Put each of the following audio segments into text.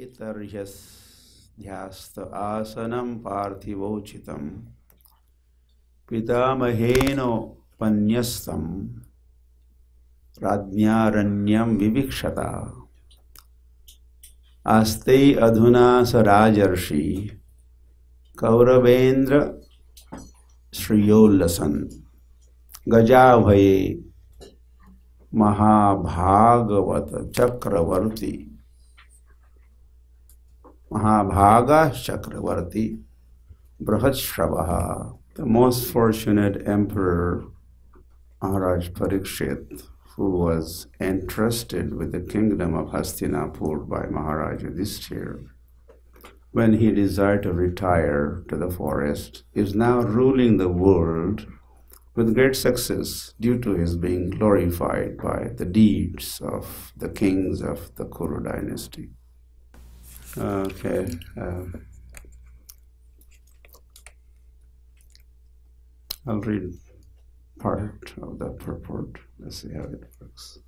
Etarhyasta asanam parthivochitam pitamaheno panyastam radnyaranyam vivikshata aste adhuna sarajarshi kauravendra shriyolasan gajabhaye Mahabhagavata Chakravarti Mahabhaga Chakravarti Brahadshavaha, the most fortunate emperor Maharaj Parikshit, who was entrusted with the kingdom of Hastinapur by Maharaj Yudhishthira, when he desired to retire to the forest, is now ruling the world with great success due to his being glorified by the deeds of the kings of the Kuru dynasty. Okay. I'll read part of the purport. Let's see how it works.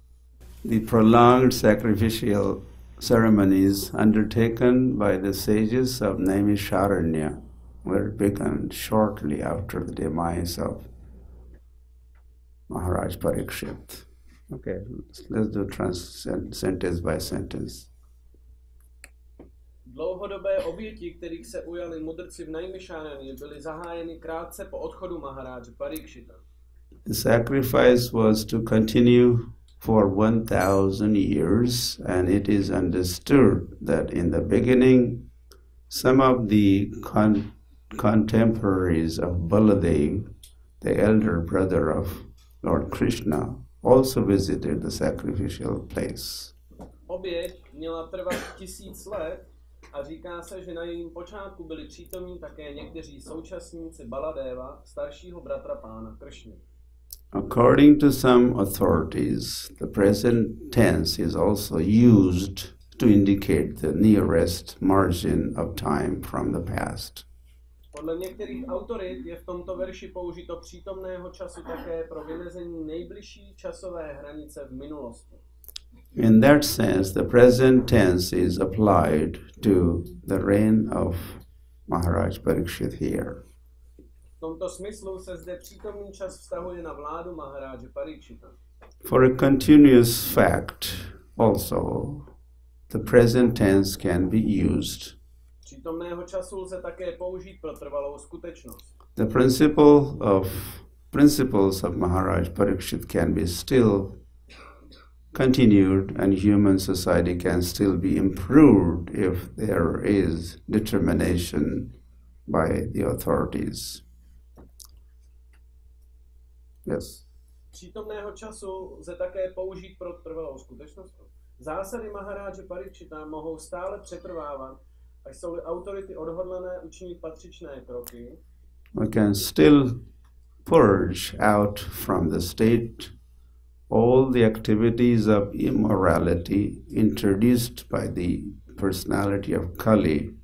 The prolonged sacrificial ceremonies undertaken by the sages of Naimisharanya were begun shortly after the demise of Maharaj Parikshit. Okay, let's do sentence by sentence. Dlouhodobé oběti, kterých se ujali mudrci v Naimisharani, byly zahájeny krátce po odchodu Maharáže Parikshita. The sacrifice was to continue for 1,000 years, and it is understood that in the beginning, some of the contemporaries of Baladev, the elder brother of Lord Krishna, also visited the sacrificial place. Oběť měla trvat 1000 let a říká se, že na jejím počátku byli přítomní také někteří současníci Baladeva, staršího bratra pána Krishny. According to some authorities, the present tense is also used to indicate the nearest margin of time from the past. Podle některých autorit je v tomto verši použito přítomného času také pro vymezení nejbližší časové hranice v minulosti. In that sense, the present tense is applied to the reign of Maharaj Parikshit here. V tomto smyslu se zde přítomný čas vztahuje na vládu Maharáže Parikshita. For a continuous fact, also, the present tense can be used. Přítomného času lze také použít pro trvalou skutečnost. The principles of Maharaj Parikshit can be still continued, and human society can still be improved if there is determination by the authorities. Yes. Přítomného času lze také použít pro trvalou skutečnost. Zásady Maharáže Parikshita mohou stále přetrvávat, až jsou autority odhodlané učinit patřičné kroky. We can still purge out from the state all the activities of immorality introduced by the personality of Kali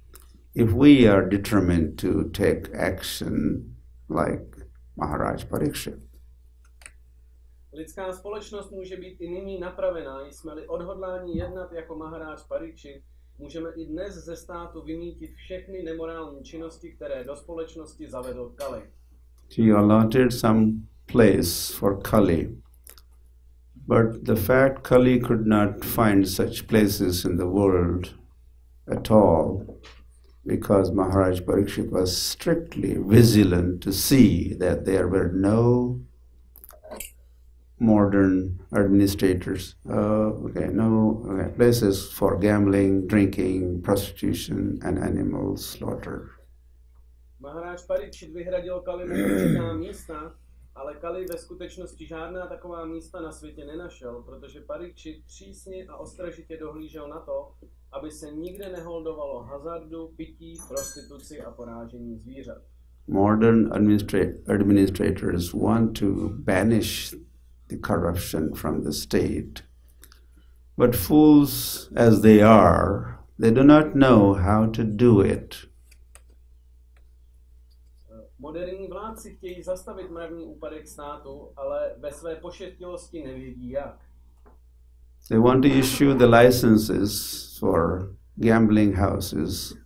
if we are determined to take action like Maharaj Parikshit. Lidská společnost může být i nyní napravená, jsme-li odhodlání jednat jako Maharaj Parikshit, můžeme i dnes ze státu vymítit všechny nemorální činnosti, které do společnosti zavedl Kali. He allotted some place for Kali, but the fact Kali could not find such places in the world at all, because Maharaj Parikshit was strictly vigilant to see that there were no modern administrators, places for gambling, drinking, prostitution, and animal slaughter. Maharaj Parikshit vyhradil Kalimu určitá místa, ale Kali ve skutečnosti žádná taková místa na světě nenašel, protože Parikshit přísně a ostražitě dohlížel na to, aby se nikde neholdovalo hazardu, pití, prostituci a porážení zvířat. Modern administrators want to banish the corruption from the state. But fools as they are, they do not know how to do it. Moderní vládci chtějí zastavit mravní úpadek státu, ale ve své pošetilosti nevědí jak. They want to issue the licenses for gambling houses,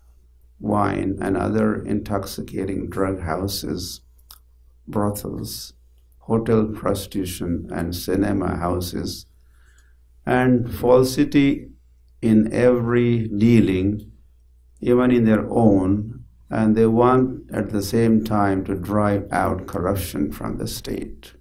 wine and other intoxicating drug houses, brothels, hotel prostitution and cinema houses, and falsity in every dealing, even in their own, and they want at the same time to drive out corruption from the state.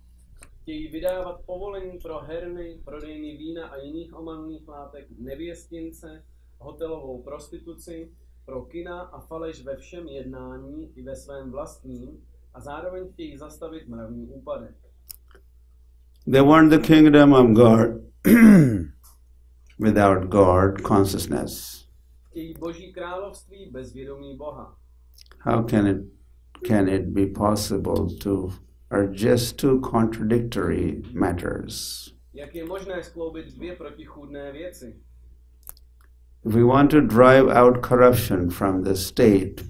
Chtějí vydávat povolení pro herny, prodejny vína a jiných omamných látek, nevěstince, hotelovou prostituci, pro kina a faleš ve všem jednání i ve svém vlastním a zároveň chtějí zastavit mravní úpadek. They want the kingdom of God without God consciousness. Chtějí Boží království bez vědomí Boha. How can it be possible to are just two contradictory matters? Jak je možné skloubit dvě protichůdné věci? If we want to drive out corruption from the state,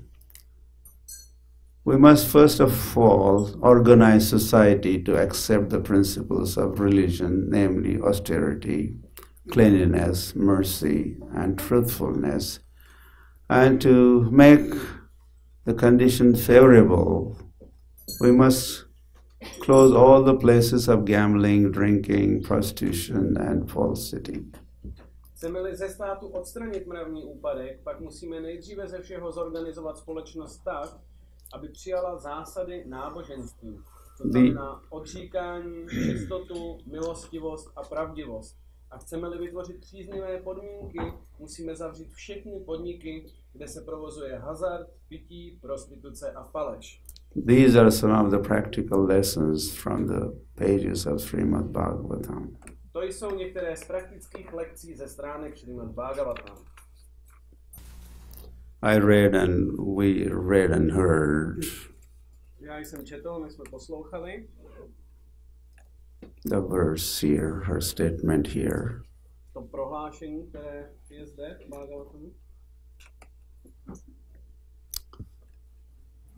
we must first of all organize society to accept the principles of religion, namely austerity, cleanliness, mercy, and truthfulness, and to make the condition favorable, we must close all the places of gambling, drinking, prostitution, and falsity. Chceme-li ze státu odstranit mravní úpadek, pak musíme nejdříve ze všeho zorganizovat společnost tak, aby přijala zásady náboženství. To znamená odříkání, čistotu, milostivost a pravdivost. A chceme-li vytvořit příznivé podmínky, musíme zavřít všechny podniky, kde se provozuje hazard, pití, prostituce a faleš. These are some of the practical lessons from the pages of Srimad Bhagavatam. To jsou některé z praktických lekcí ze stránek Srimad Bhagavatam. I read and we read and heard. Já jsem četl, my jsme poslouchali. The verse here, her statement here. To prohlášení, které je zde v Bhagavatamu.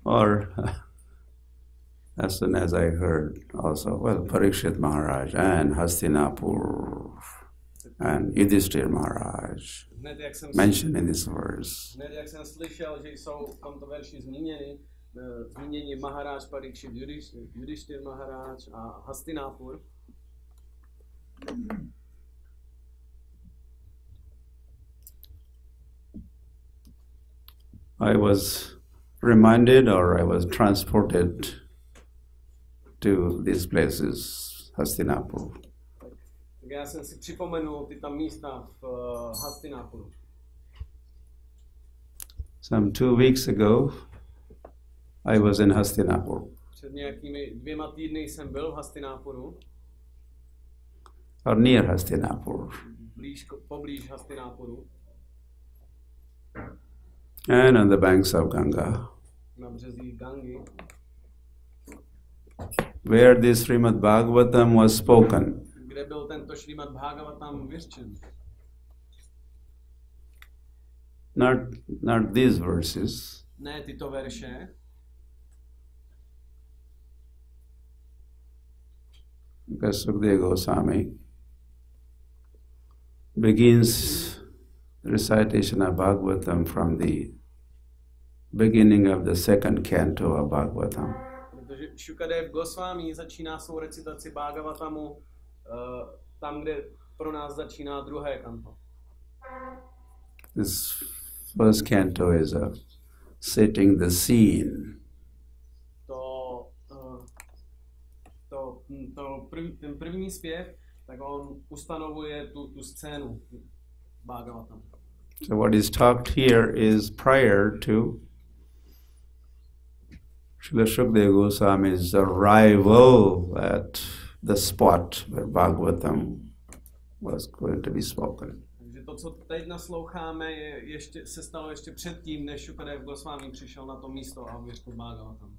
Or as soon as I heard also, well, Parikshit Maharaj and Hastinapur and Yudhishthir Maharaj mentioned in this verse. Hned jak jsem slyšel, že jsou v tomto verši zmíněni Maharaj Parikshit, Yudhishthir Maharaj a Hastinapur. I was reminded, or I was transported to these places, Hastinapur. Tak já jsem si připomenul ty tam místa v Hastinapuru. Some 2 weeks ago, I was in Hastinapur. Před nějakými 2 týdny jsem byl v Hastinapuru. Or near Hastinapur. Poblíž Hastinapuru. And on the banks of Ganga. Na březích Gangy. Where this Srimad Bhagavatam was spoken. Kde byl tento Srimad Bhagavatam vyřčen. Not these verses. Ne tyto verše. Because Sukadeva Goswami begins the recitation of Bhagavatam from the beginning of the second canto of Bhagavatam. Protože Šukadev Goswami začíná svou recitaci Bhagavatamu tam, kde pro nás začíná druhé kanto. This first canto is setting the scene. Ten první zpěv, tak on ustanovuje tu scénu Bhagavatam. So what is talked here is prior to Srila Shukadeva Goswami's arrival at the spot where Bhagavatam was going to be spoken. Takže to, co teď nasloucháme, se stalo ještě předtím, než Šukadev Goswami přišel na to místo a vyřkl Bhagavatam.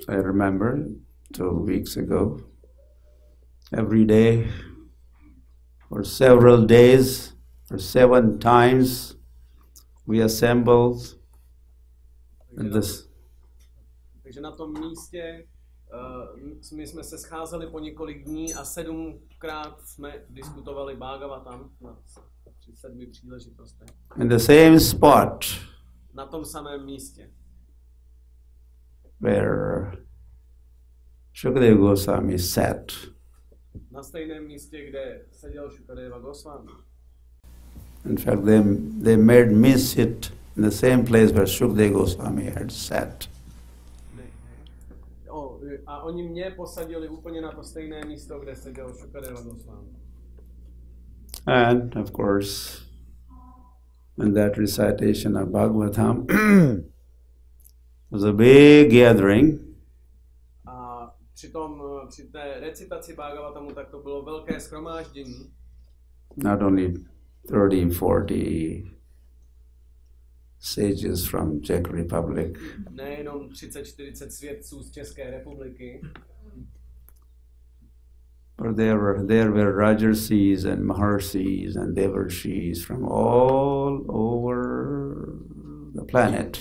I remember 2 weeks ago, every day for several days, for 7 times, we assembled at this. Takže na tom místě my jsme se scházeli po několik dní a 7krát jsme diskutovali Bhagavatam. při 7 příležitostech. In the same spot Na tom samém místě, where Shukadeva Goswami sat. na stejném místě, kde seděl Šukadeva Goswami. In fact, they made me sit in the same place where Shukadeva Goswami had sat. A oni mě posadili úplně na to stejné místo, kde seděl Šukadeva Goswami. And of course, in that recitation of Bhagavatam, was a big gathering. A při té recitaci Bhagavatamu, tak to bylo velké shromáždění. Not only 30, 40 sages from Czech Republic, Nejenom 30-40 svědců z České republiky, but there were Rajarsis and Maharshis and Devarshis from all over the planet.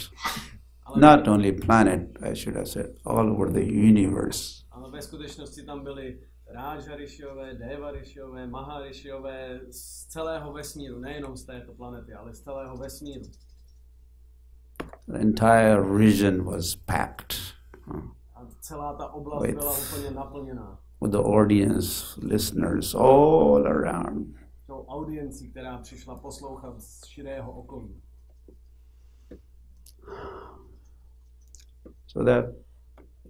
Not only planet, I should have said, all over the universe. Ale ve skutečnosti tam byli Rážarišiové, Devarišiové, Maharišiové z celého vesmíru, nejenom z této planety, ale z celého vesmíru. The entire region was packed A celá ta oblast byla úplně naplněná. with the audience, listeners all around. Tou audiencí, která přišla poslouchat z širého okolí. So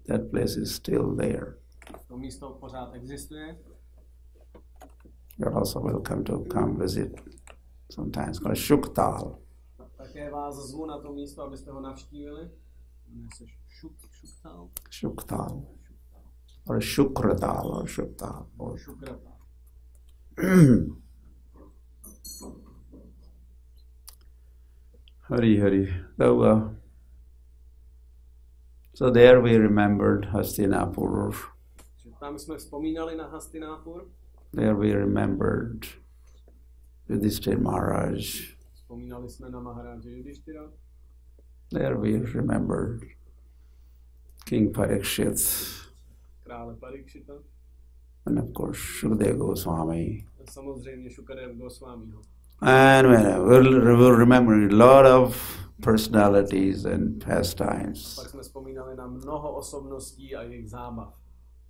that place is still there. To místo pořád existuje. You're also welcome to come visit sometimes. Called Shuktal. Také vás zvu na to místo, abyste ho navštívili. Jmenuje se Shuktal. Shuktal. Or Shukratal or Shuktal. Or Šukratal. Hari Hari. So there we remembered Hastinapur. Tam jsme vzpomínali na Hastinapur. There we remembered Yudhishthira Maharaj. Vzpomínali jsme na Maharáže Yudhishthira. There we remembered King Parikshit. Krále Parikshita. And of course Shukadeva Goswami. A samozřejmě Šukadeva Goswamiho. And we'll remember a lot of personalities and pastimes, Pak jsme vzpomínali na mnoho osobností a jejich zábav,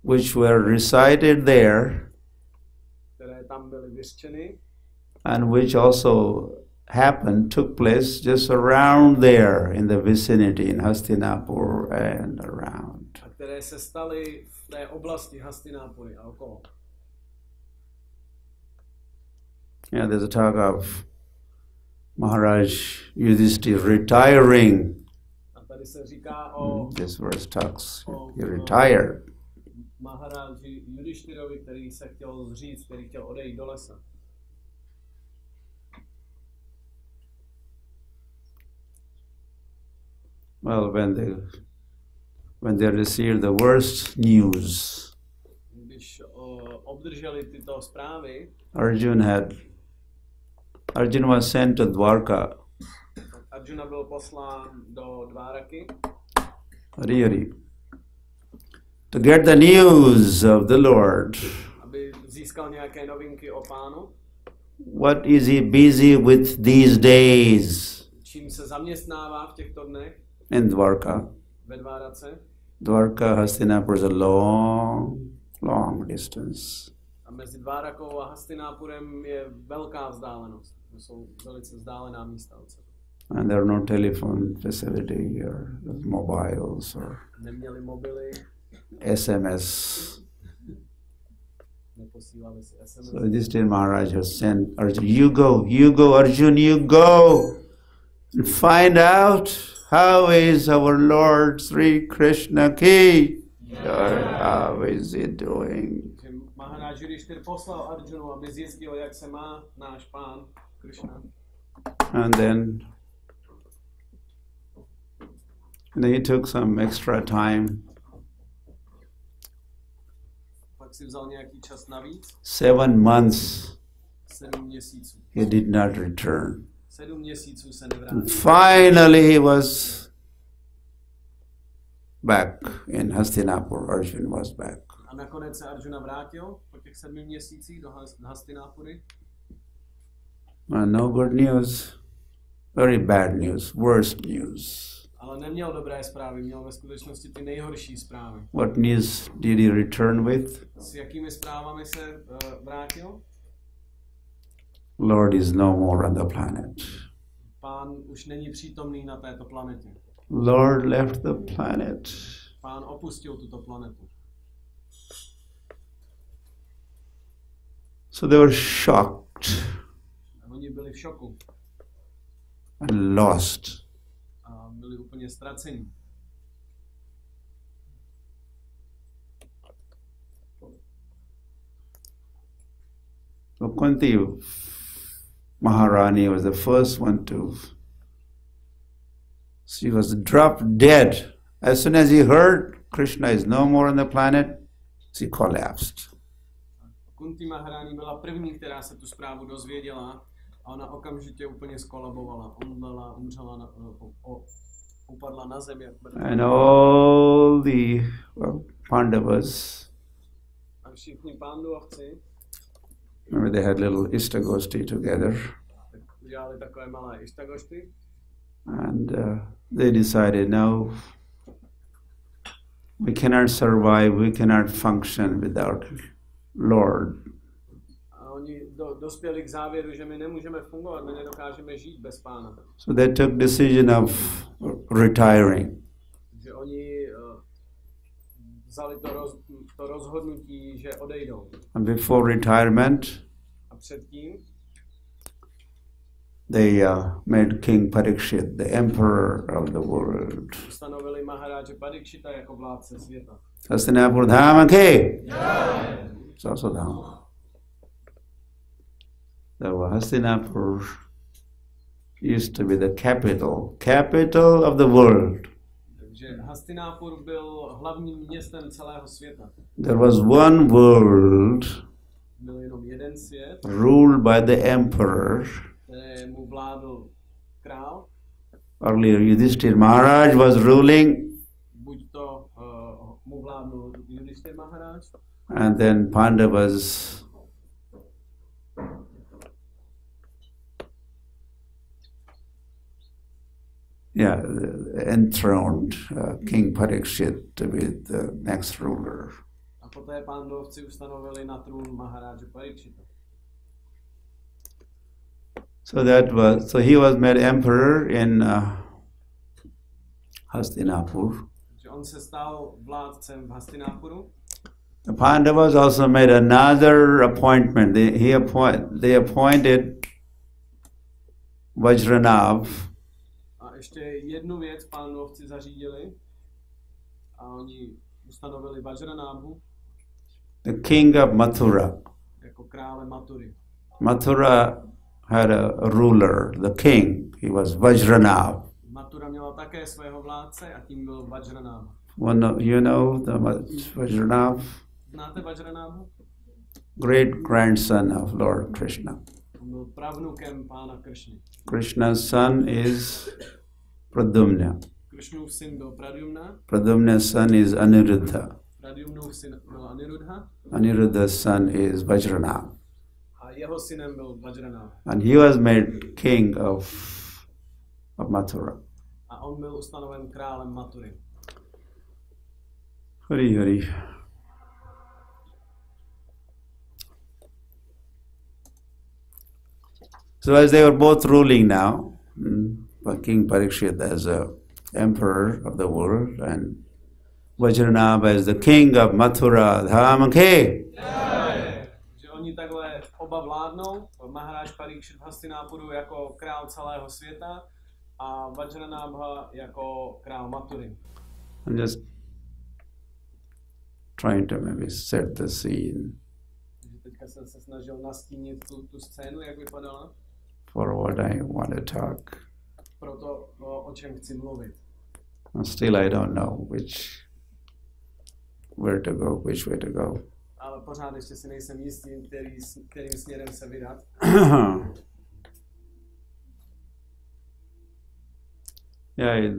which were recited there které tam byly vyřčeny and which also took place just around there in the vicinity in Hastinapur and around. a které se staly v té oblasti Hastinapury a okolo. Yeah, there's a talk of Maharaj Yudhishthira retiring. A tady se říká o This verse talks, he retired. Maharáži Yudhishtirovi, který se chtěl zříct, který chtěl odejít do lesa. Well, when they received the worst news, Když obdrželi tyto zprávy, Arjuna was sent to Dwarka. Arjuna byl poslán do Dváraky, Hari, to get the news of the Lord. aby získal nějaké novinky o Pánu. What is he busy with these days? Čím se zaměstnává v těchto dnech In Dwarka. ve Dvárace. Dwarka, Hastinapur is a long distance. A mezi Dvárakou a Hastinapurem je velká vzdálenost. To jsou velice vzdálená místa od sebe. And there are no telephone facility or mobiles or Neměli mobily, SMS. neposílali si SMS. So Yudhishthira Maharaj has sent Arjun, you go, Arjun, you go and find out how is our Lord Sri Krishna Ki. How is he doing? Maharaj Yudhishthira poslal Arjunu, aby zjistil, jak se má náš pán Krishna. And then he took some extra time. Pak si vzal nějaký čas navíc. 7 months 7 měsíců. he did not return. 7 měsíců se And nevrátil. finally he was back in Hastinapur. Arjun was back. A nakonec se Arjuna vrátil po těch 7 měsících do Hastinapury. No good news, very bad news, worst news. Ale neměl dobré zprávy, měl ve skutečnosti ty nejhorší zprávy. What news did he return with? S jakými zprávami se vrátil? Lord is no more on the planet. Pán už není přítomný na této planetě. Lord left the planet. Pán opustil tuto planetu. So they were shocked Oni byli v šoku and lost. a byli úplně ztraceni. So Kunti Maharani was the first one to. She was dropped dead. As soon as he heard Krishna is no more on the planet, she collapsed. Kunti Maharani byla první, která se tu zprávu dozvěděla a ona okamžitě úplně skolabovala. Omdlela, umřela, upadla na zem. And all the Pandavas, A všichni pándovci, remember they had little Ishtagosti together, tak udělali takové malé ištagošty. and they decided, no, we cannot survive, we cannot function without Lord. A oni dospěli k závěru, že my nemůžeme fungovat, my nedokážeme žít bez Pána. So they took decision of retiring. Takže oni vzali to rozhodnutí, že odejdou. And before retirement, A předtím they made King Parikshit the emperor of the world. ustanovili Maharáže Parikshita jako vládce světa. Hastinapur Dhama Ke! It's also Dhama. So Hastinapur used to be the capital of the world. Takže Hastinapur byl hlavním městem celého světa. There was one world Byl jenom jeden svět, ruled by the emperor. kterému vládl král. Earlier Yudhishthir Maharaj was ruling, Buď to mu vládnul Yudhishthir Maharaj, and then Pandavas enthroned King Parikshit to be the next ruler. a poté pándovci ustanovili na trůn Maharáže Parikshita. So he was made emperor in Hastinapur. Takže on se stal vládcem v Hastinapuru. The Pandavas also made another appointment. They appointed Vajranav. A ještě jednu věc pándovci zařídili a oni ustanovili Vajranabhu The king of Mathura. jako krále Matury. Mathura had a ruler, the king. He was Vajranav. Matura měla také svého vládce a tím byl Vajranabh. You know the Vajranav? Znáte Vajranabhu? Great grandson of Lord Krishna. On byl pravnukem pána Krishny. Krishna's son is Pradyumna. Krishnův syn byl Pradyumna, Pradyumna's son is Aniruddha. Pradyumnův syn byl Aniruddha Aniruddha's son is Vajranav. a jeho synem byl Vajranabh. And he was made king of Mathura. A on byl ustanoven králem Matury. Hari Hari. So as they were both ruling now, King Parikshit as a emperor of the world and Vajranabh as the king of Mathura, Dhama Ke. Že oni takhle oba vládnou, Maharaj Parikshit v Hastinapuru jako král celého světa a Vajranabha jako král Matury. I'm just trying to maybe set the scene Takže teďka jsem se snažil nastínit tu scénu, jak vypadala, for what I want to talk. pro to, o čem chci mluvit. Still I don't know which way to go. Ale pořád ještě si nejsem jistý, kterým směrem se vydat. Yeah,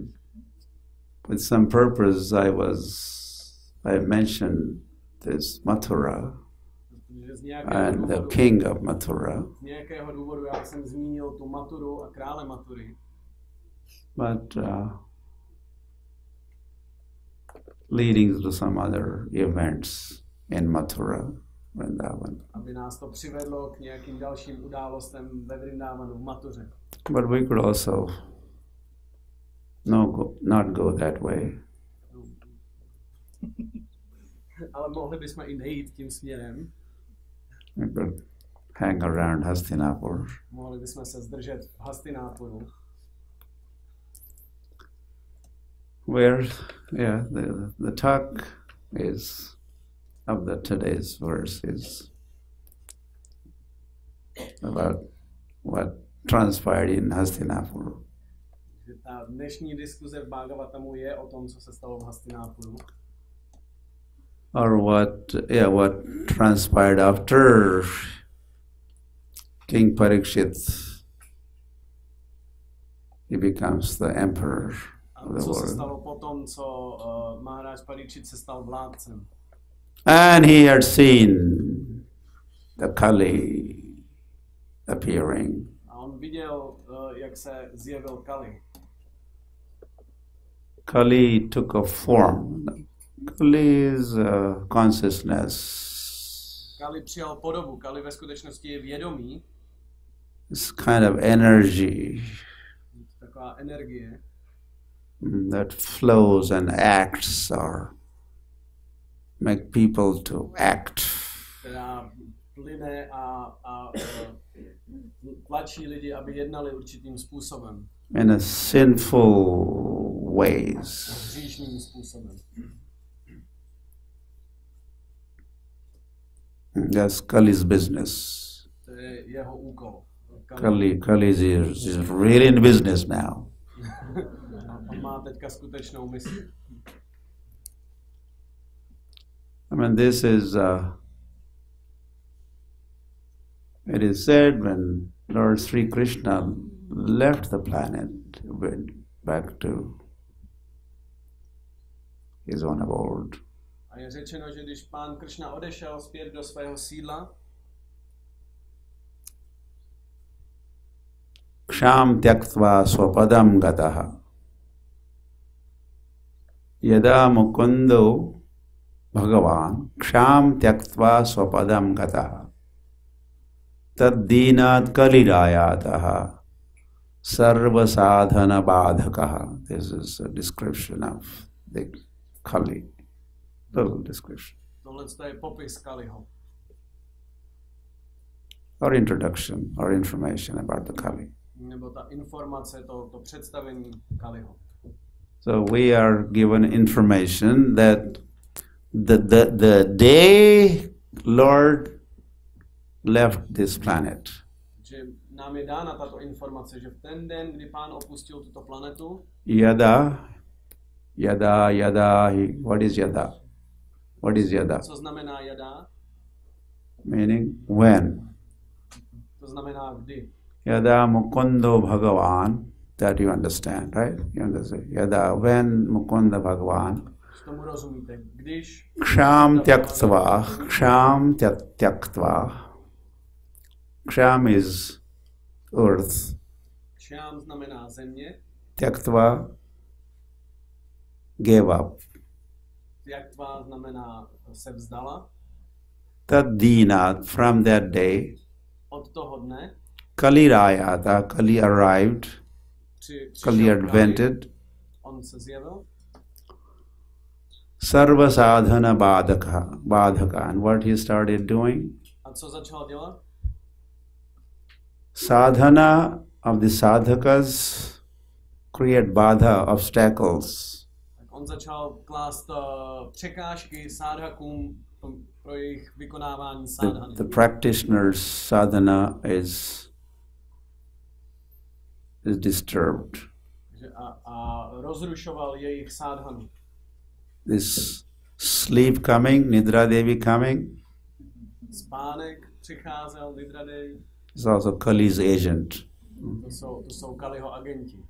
with some purpose I mentioned this Mathura. and the king of Mathura. Z nějakého důvodu já jsem zmínil tu Maturu a krále Matury. But leading to some other events in Mathura, Vrindavan. Aby nás to přivedlo k nějakým dalším událostem ve Vrindavanu, v Matuře. But we could also not go that way. Ale mohli bychom i nejít tím směrem. We could hang around Hastinapur. Mohli bychom se zdržet v Hastinapuru. Where, the talk is of the today's verse is about what transpired in Hastinapur. Ta dnešní diskuze v Bhagavatamu je o tom, co se stalo v Hastinapuru. Or what transpired after King Parikshit, he becomes the emperor of the Co se world. stalo potom, co Maharaj Parikshit se stal vládcem. And he had seen the Kali appearing. A on viděl, jak se zjevil Kali. Kali took a form. Kali is consciousness. Kali přijal podobu. Kali ve skutečnosti je vědomí. It's kind of energy Taková energie. that flows and acts or make people to act. Která plyne a tlačí lidi, aby jednali určitým způsobem. In a sinful ways. Hříšným způsobem. That's Kali's business. To je jeho úkol. Kali is really in business now. On má teďka skutečnou misi. I mean, this is, it is said when Lord Sri Krishna left the planet, went back to his own abode. A je řečeno, že když pán Krishna odešel zpět do svého sídla, Ksham tyaktva swapadam gataha yada mukundo Bhagavan ksham tyaktva swapadam gataha tad dinat kalirayataha sarva sadhana badhakaha. This is a description of the Kali. Little description. tohle je popis Kaliho. Or introduction or information about the Kali. Nebo ta informace, to představení Kaliho. So we are given information that the day Lord left this planet, Že nám je dána tato informace, že v ten den, kdy pán opustil tuto planetu, yada, what is yada? What is yada? co znamená jada? Meaning when? To znamená kdy. Yada mukundo Bhagavan, that you understand, right? You understand? Yada, when mukunda Bhagavan, Tomu rozumíte. Když ksham tyaktva, ksham is earth, kšám znamená země, tyaktva gave up, tyaktva znamená se vzdala, tad dinat, from that day, od toho dne Kali Rayata, Kali arrived, Kali advented, on se zjevil, Sarva sadhana badhaka. And what he started doing? a co začal dělat? Sadhana of the sadhakas create badha, obstacles. Tak on začal klást překážky sádhakům pro jejich vykonávání sádhany. The practitioner's sadhana is disturbed. A rozrušoval jejich sádhanu. This sleep coming, Nidra Devi coming, Spánek přicházel, Nidra Devi. is also Kali's agent. To jsou Kaliho agenti.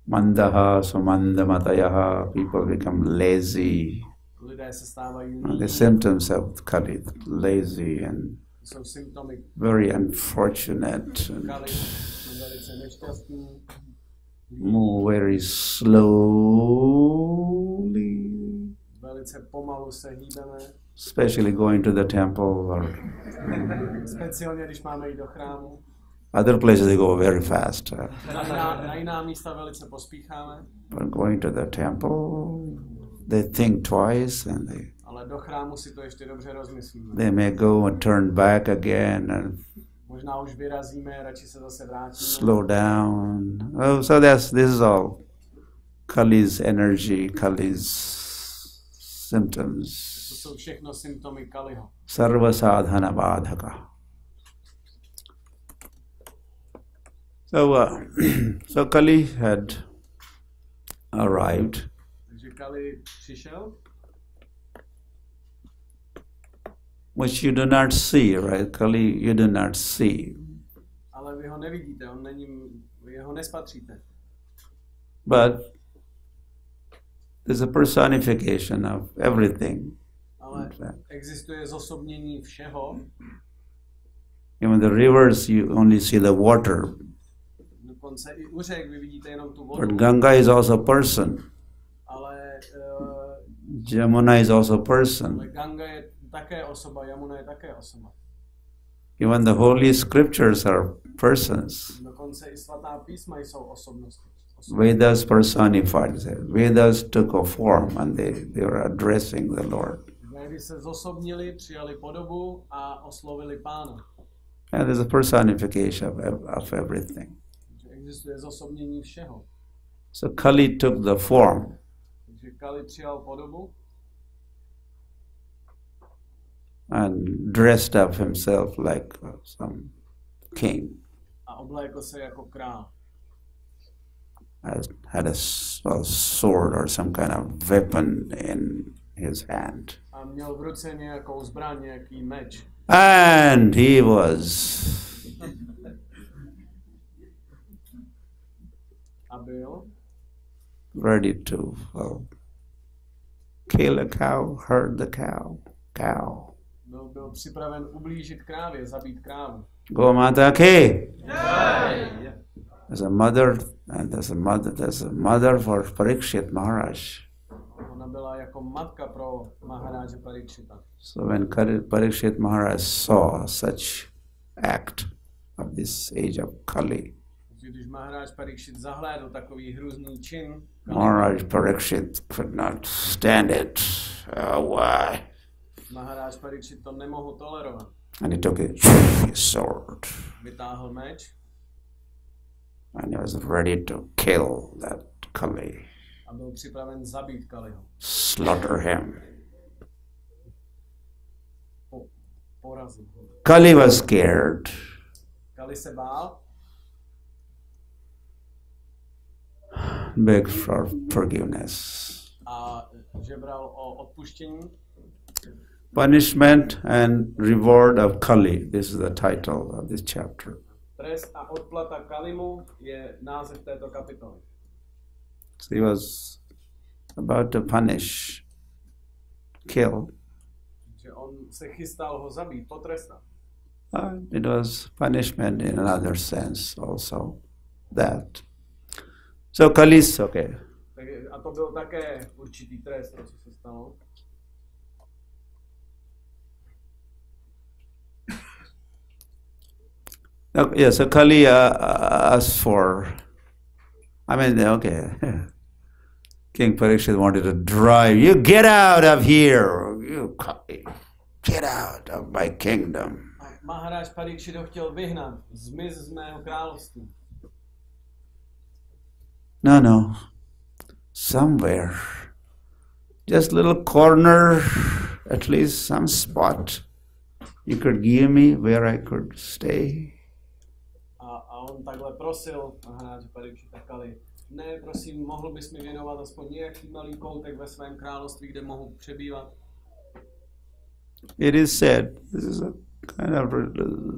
Mandaha, Sumandamatayaha, people become lazy. lidé se stávají The líní. symptoms of Kali, lazy and Jsou symptomy very unfortunate and Kali, velice nešťastní, move very slowly, velice pomalu se hýbeme, especially going to the temple or speciálně když máme jít do chrámu. other places they go very fast. Na jiná místa velice pospícháme, But going to the temple, they think twice and ale do chrámu si to ještě dobře rozmyslíme. they may go and turn back again and Možná už vyrazíme, radši se zase vrátíme. slow down. Oh, so this is all Kali's energy, Kali's symptoms. To jsou všechno symptomy Kaliho. Sarva sadhana badhaka. So Kali had arrived. Takže Kali přišel, Which you do not see, right? Kali you do not see. ale vy ho nevidíte, vy ho nespatříte. But there's a personification of everything. Ale existuje zosobnění všeho. Even the rivers, you only see the water. Dokonce i u řek vy vidíte jenom tu But vodu. Ganga is also a person. Ale Jamuna is also a person. Ganga je také osoba, Yamuna je také osoba. Even the holy scriptures are persons. Dokonce i svatá písma jsou osobnosti. Vedas personified. Vedas took a form and they were addressing the Lord. Védy se zosobnili, přijali podobu a oslovili Pána. And there's a personification of everything. Existuje zosobnění všeho. So Kali took the form. Takže Kali přijal podobu and dressed up himself like some king. a oblékl se jako král. Had a sword or some kind of weapon in his hand. A měl v ruce nějakou zbraň, nějaký meč. And he was A byl ready to kill a cow, herd the cow. Byl připraven ublížit krávě, zabít krávu. Go Mata Ki! There's a mother, and there's a mother for Parikshit Maharaj. Ona byla jako matka pro Maharáže Parikshita. So when Parikshit Maharaj saw such act of this age of Kali, Když Maharáž Parikshit zahlédl takový hrůzný čin, Maharaj Parikshit could not stand it. Oh, why? Maharáž Parikshit to nemohl tolerovat. And he took his sword Vytáhl meč and he was ready to kill that Kali, a byl připraven zabít Kaliho. slaughter him. Porazit ho. Kali was scared. Kali se bál, Begged for forgiveness. a žebral o odpuštění. Punishment and reward of Kali. This is the title of this chapter. Trest a odplata Kalimu je název této kapitoly. So he was about to punish, kill. Že on se chystal ho zabít, potrestat. It was punishment in another sense also. That. So Kali's okay. A to byl také určitý trest, to, co se stalo. Yeah, so Kali asked for, King Parikshit wanted to drive, you get out of here, you Kali, get out of my kingdom. Maharáž Parikshit ho chtěl vyhnat, zmiz z mého království. No, somewhere, just little corner, at least some spot you could give me where I could stay. A on takhle prosil Maharáže Parikshita Kali. Ne, prosím, mohl bys mi věnovat aspoň nějaký malý koutek ve svém království, kde mohu přebývat? It is said, this is a kind of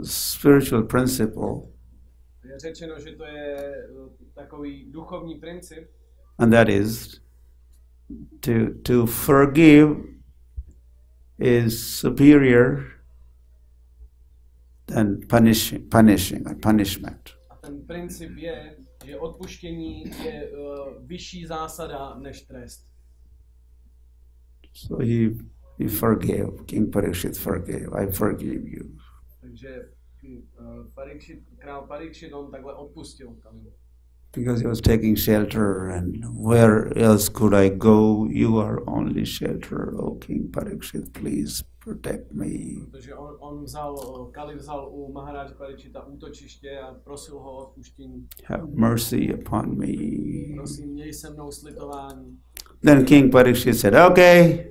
spiritual principle, Je řečeno, že to je takový duchovní princip, and that is to forgive is superior than punishment. A ten princip je, že odpuštění je vyšší zásada než trest. So he forgave. King Parikshit forgave. I forgive you. Takže král Parikshit on takhle odpustil Kalimu. Because he was taking shelter, and where else could I go? You are only shelter, O King Parikshit, please protect me. Protože Kali vzal u Maharaj Parikshita útočiště a prosil ho o odpuštění. Have mercy upon me. Prosím, měj se mnou slitování. Then King Parikshit said, okay,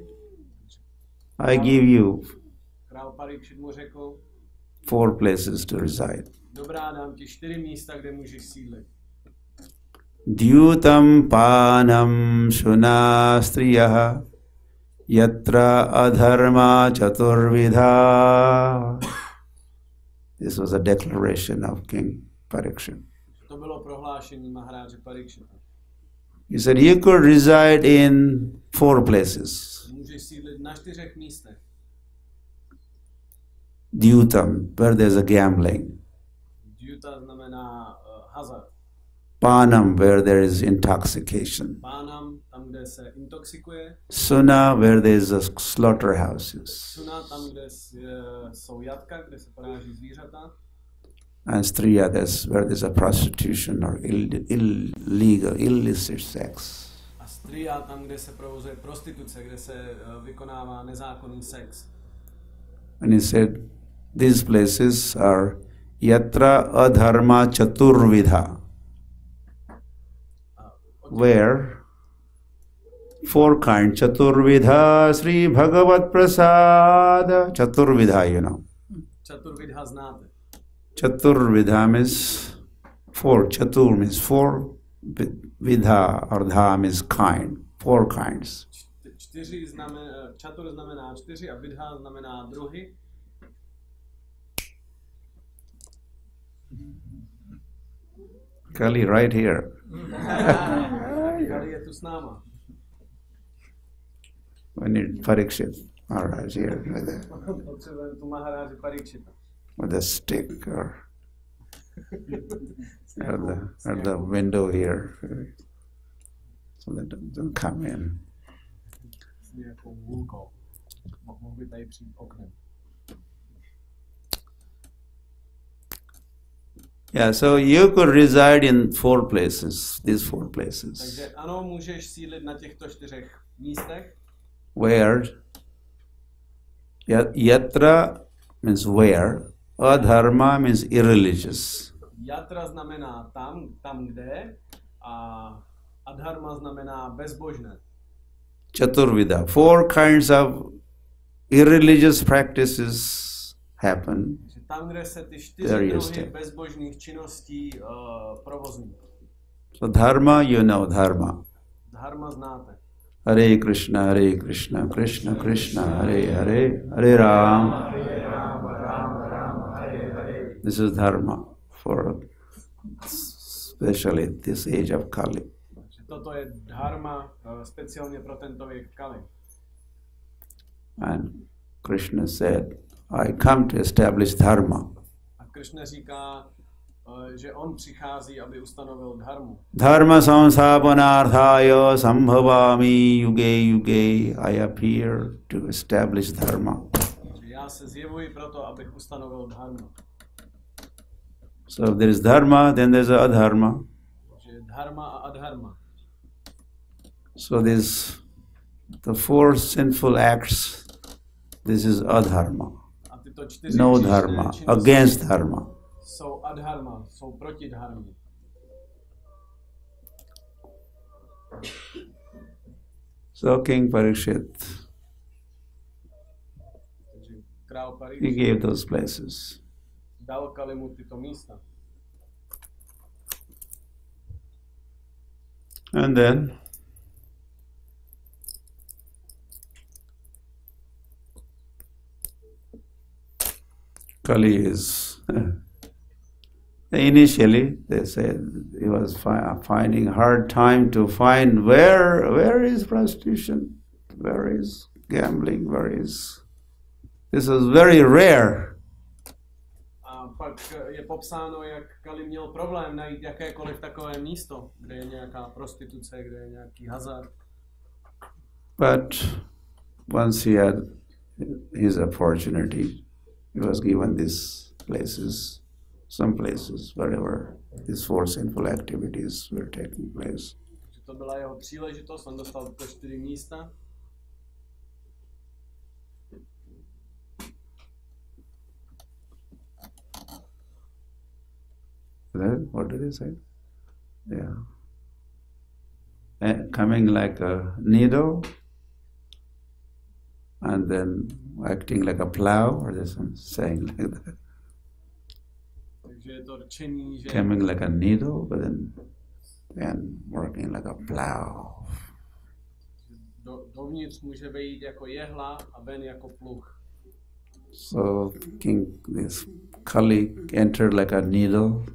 I give you Král Parikshit mu řekl, 4 places to reside. dobrá, dám ti 4 místa, kde můžeš sídlit. Dyutam panam shunastriyah yatra adharma chaturvidha. This was a declaration of King Parikshit. To bylo prohlášení Maharáže Parikshita. He said you could reside in 4 places. Můžeš sídlit na 4 místech. Dyutam, where there's a gambling. Dyuta znamená hazard. Panam, where there is intoxication. Pánam, tam, kde se intoxikuje. Suna, where there is a slaughterhouses. Suna, tam, kde jsou jatka, kde se poráží zvířata. And striya, that's where there's a prostitution or illegal, illicit sex. A striya, tam, kde se provozuje prostituce, kde se vykonává nezákonný sex. And he said, these places are yatra adharma chaturvidha, where 4 kinds, chaturvidha, Sri Bhagavat Prasada, chaturvidha, you know. Chaturvidha znáte. Chaturvidha means 4, chatur means 4, vidha or dha means kind, 4 kinds. Chatur znamená 4 a vidha znamená druhy. Kali right here. Kali je tu s náma. We need Parikshit Maharaj here Potřebujeme tu Maharáže Parikshita. with a stick or at the window here, so that they don't come in. Jako vůlko. Mohl by tady přijít oknem. Yeah, so you could reside in 4 places, these 4 places. Takže ano, můžeš sídlit na těchto 4 místech. Where yatra means where, adharma means irreligious. Yatra znamená tam kde, a adharma znamená bezbožné. Chaturvidha, 4 kinds of irreligious practices happen. Tam, kde se ty 4 druhy bezbožných činností provozují. So dharma, you know dharma. Dharma znáte. Hare Krishna, Krishna Krishna, Hare Hare, Hare Ram. This is dharma for especially this age of Kali. Toto je dharma speciálně pro tento věk Kali. And Krishna said, I come to establish dharma. A Krishna říká, že on přichází, aby ustanovil dharmu. Dharma samsapanarthaya sambhavami yuge yuge. I appear to establish dharma. Já se zjevuji proto, abych ustanovil dharmu. So if there is dharma, then there's adharma. Že dharma a adharma. So the 4 sinful acts, this is adharma. No dharma, against dharma. Jsou adharma, jsou proti dharmě. So King Parikshit, he gave those places. Dal Kalimu tyto místa. And then Kali is initially they said he was finding hard time to find where is prostitution, where is gambling, where is This is very rare. A pak je popsáno, jak Kali měl problém najít jakékoliv takové místo, kde je nějaká prostituce, kde je nějaký hazard. But once he had his opportunity, he was given these places, some places, wherever these four sinful activities were taking place. To byla jeho příležitost, on dostal tyto 4 místa. What did he say? Yeah. And coming like a needle and then acting like a plow, or there's some saying like that. Takže je to rčení, že Coming like a needle, but then and working like a plow. Dovnitř může vejít jako jehla a ven jako pluh. So this Kali entered like a needle,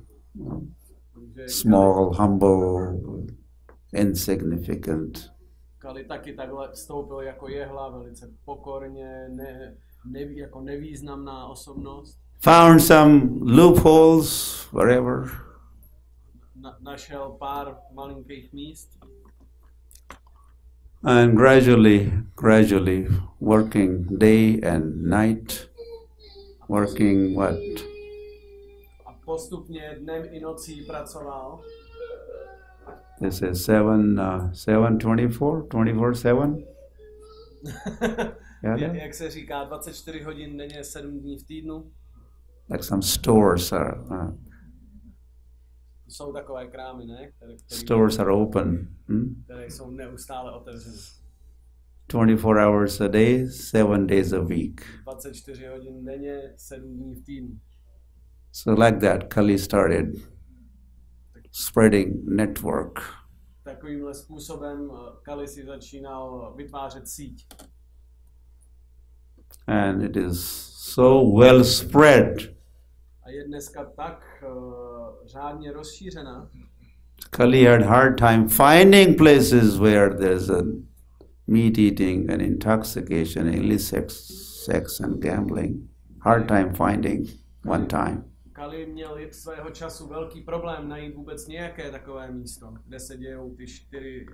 small, humble, insignificant. Kali taky takhle vstoupil jako jehla, velice pokorně, jako nevýznamná osobnost. Found some loopholes wherever. Našel pár malinkých míst. And gradually working day and night, working what? A postupně dnem i nocí pracoval. This is 7/24, 24/7. Jak se říká, 24 hodin denně, 7 dní v týdnu. Like some stores are. Jsou takové krámy, ne? Stores are open. Které jsou neustále otevřené. 24 hours a day, 7 days a week. 24 hodin denně, 7 dní v týdnu. So like that, Kali started spreading network. Takovýmhle způsobem Kali si začínal vytvářet síť. And it is so well spread. A je dneska tak řádně rozšířená. Kali had hard time finding places where there's a meat eating and intoxication, illicit sex and gambling. Hard time finding one time. Kali měl svého času velký problém najít vůbec nějaké takové místo, kde se dějou ty 4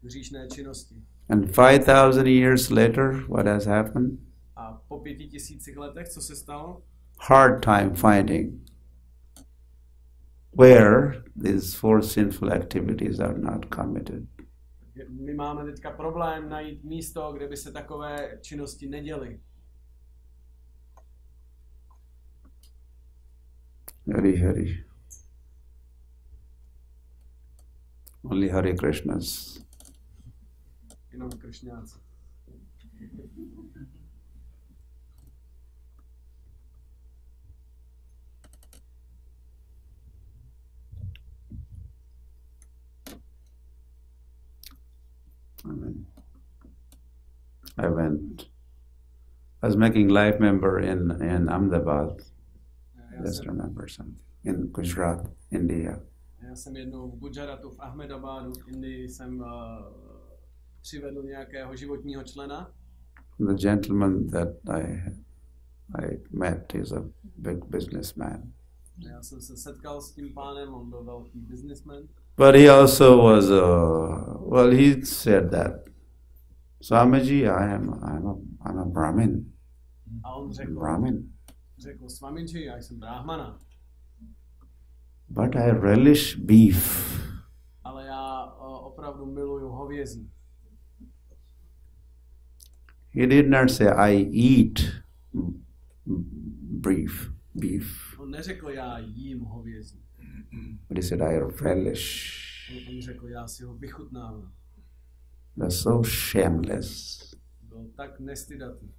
hříšné činnosti. And 5,000 years later, what has happened? A po 5000 letech, co se stalo? Hard time finding where these 4 sinful activities are not committed. My máme teďka problém najít místo, kde by se takové činnosti neděly. Hari. Only Hare Krishnas. Jenom Kršňáci. I was making life member in Ahmedabad. Just remember something. In Gujarat, India. Já jsem jednou v Gujaratu, v Ahmedabadu, v Indii jsem přivedl nějakého životního člena. The gentleman that I met is a big businessman. Já jsem se setkal s tím pánem, on byl velký businessman. But he also was he said that, Swamiji, I'm a Brahmin. A on řekl, Swamiji, já jsem Brahmana. But I relish beef. Ale já opravdu miluju hovězí. He did not say I eat beef. On neřekl, já jím hovězí. But he said I relish. On řekl, já si ho vychutnávám. That's so shameless. Byl tak nestydatný.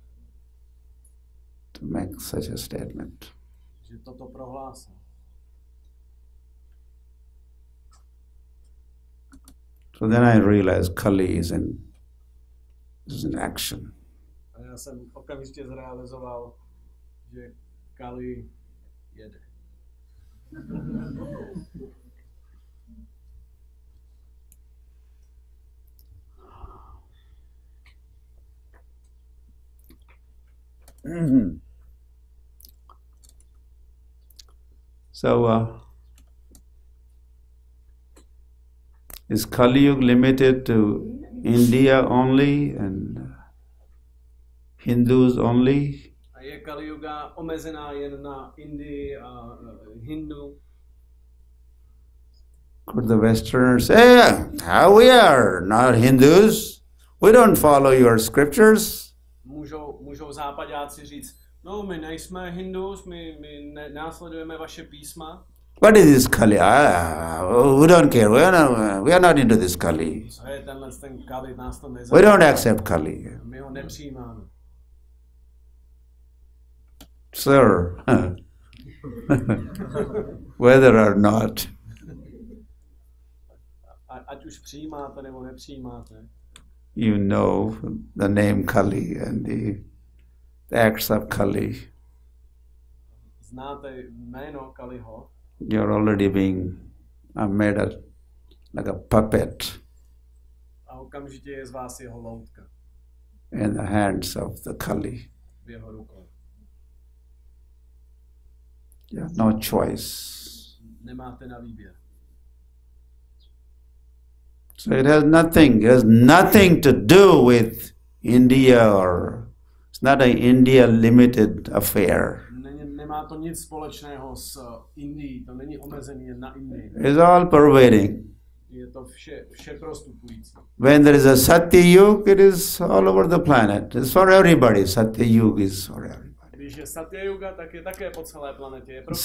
To make such a statement. Že toto prohlásil. So then I realized Kali is in action. A já jsem okamžitě zrealizoval, že Kali jede. So, is Kali Yuga limited to India only and Hindus only? A je Kali Yuga omezená jen na Indii a Hindu? Could the Westerners say, how we are not Hindus, we don't follow your scriptures? Můžou západáci říct, no my nejsme Hindus, my následujeme vaše písma. What is this Kali? We don't care, we are not into this Kali. Co je ten Kali, nás to nezajímá. We don't accept Kali. My ho nepřijímáme. Sir, whether or not, ať už přijímáte nebo nepřijímáte, you know the name Kali and the acts of Kali. Znáte jméno Kaliho. You're already being made like a puppet A okamžitě je z vás jeho loutka. in the hands of the Kali. V jeho rukou. You have no choice. Nemáte na výběr. So it has nothing to do with India, or it's not an India limited affair. Nemá to nic společného s Indií, to není omezený jen na Indii. It's all pervading. Je to vše prostupující. When there is a Satya Yuga, it is all over the planet. It's for everybody. Satya Yuga is for everybody. Když je Satya Yuga, tak je také po celé planetě. Je pro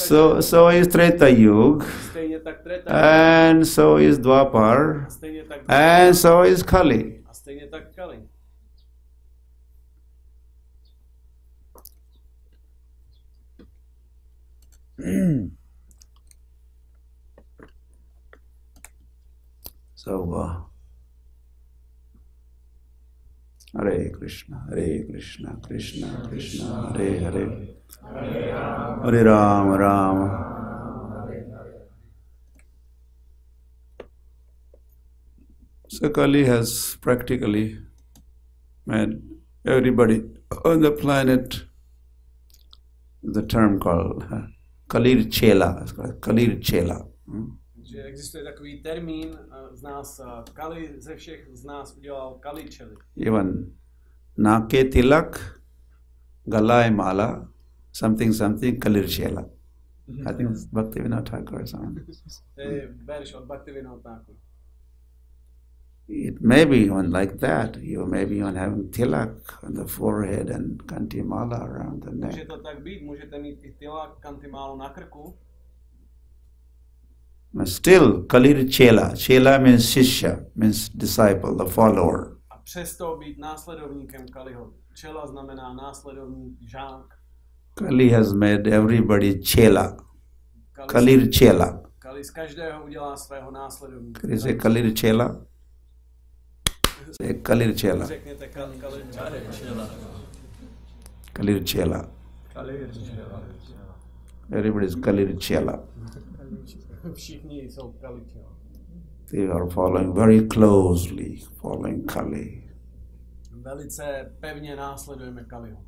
So is Treta Yuga, stejně tak Treta and so is Dwapar, stejně tak and so is Kali. a stejně tak Kali. So, Hare Krishna, Krishna Krishna, Hare Hare, Hare Rama, Rama. So Kali has practically made everybody on the planet the term called Kalir Chela. Kalir Chela. Že existuje takový termín z nás Kali, ze všech z nás udělal Kaličeli. Even Nake Tilak, Galai Mala, something Kalir Chela. I think it's Bhaktivedanta Thakur or something. To je verš od Bhaktivedanta Thakura. It may be even like that. You may be even having tilak on the forehead and kantimala around the neck. Může to tak být, můžete mít i tilak, kantimálu na krku. But still, Kalir Chela. Chela means Shishya, means disciple, the follower. A přesto být následovníkem Kaliho. Čela znamená následovník, žák. Kali has made everybody Chela. Kalir Chela. Kali z každého udělá svého následovníka. Can you say Kalir Chela? Say Kalir Chela. Řekněte Kalir Chela. Kalir Chela. Everybody is Kalir Chela. Všichni jsou Kali Chela. They are following very closely, following Kali. Velice pevně následujeme Kaliho.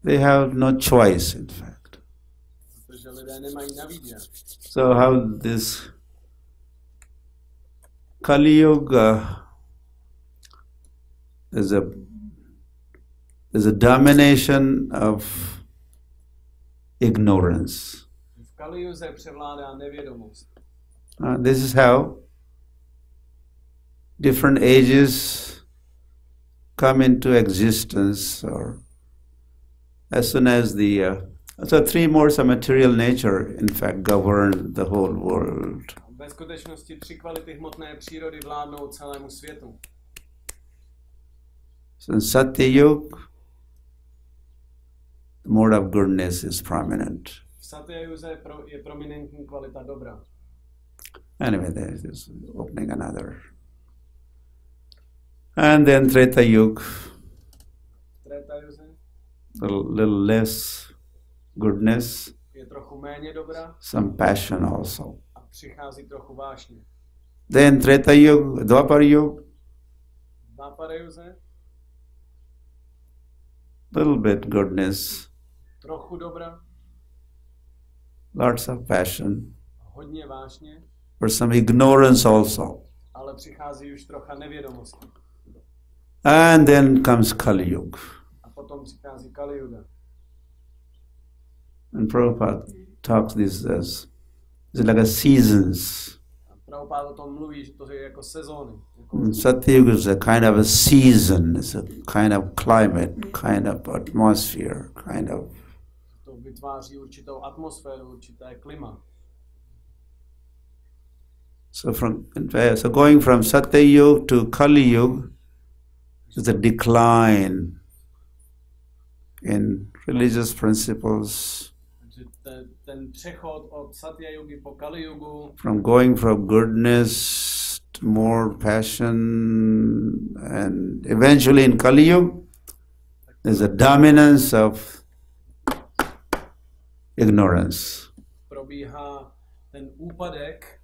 They have no choice, in fact. Protože lidé nemají na výběr. So how this Kali Yuga, there's a domination of ignorance. V Kali Yuze převládá nevědomost. This is how different ages come into existence, or as soon as so three modes of material nature, in fact, govern the whole world. Ve skutečnosti tři kvality hmotné přírody vládnou celému světu. So in Satya Yuga, the mode of goodness is prominent. V Satya Yuze je prominentní kvalita dobra. Anyway, there's this opening another. And then Treta Yuga, Treta Yuze a little less goodness, je trochu méně dobra some passion also. a přichází trochu vášně. Then Treta Yuga, Dwapar Yuga, Dvapara Yuze little bit goodness, trochu dobra, lots of passion, hodně vášně, or some ignorance also. ale přichází už trocha nevědomosti. And then comes Kali Yuga. A potom přichází Kali Yuga. And Prabhupada talks this as it's like a seasons. A Prabhupada o tom mluví, že to je jako sezóny. Satyuga is a kind of a season, it's a kind of climate, kind of atmosphere, kind of. To vytváří určitou atmosféru, určité klima. So going from Satyuga to Kali Yuga is a decline in religious principles. Ten přechod od Satya Yugy po Kali Yugu. From going from goodness to more passion, and eventually in Kali Yuga there's a dominance of ignorance. Probíhá ten úpadek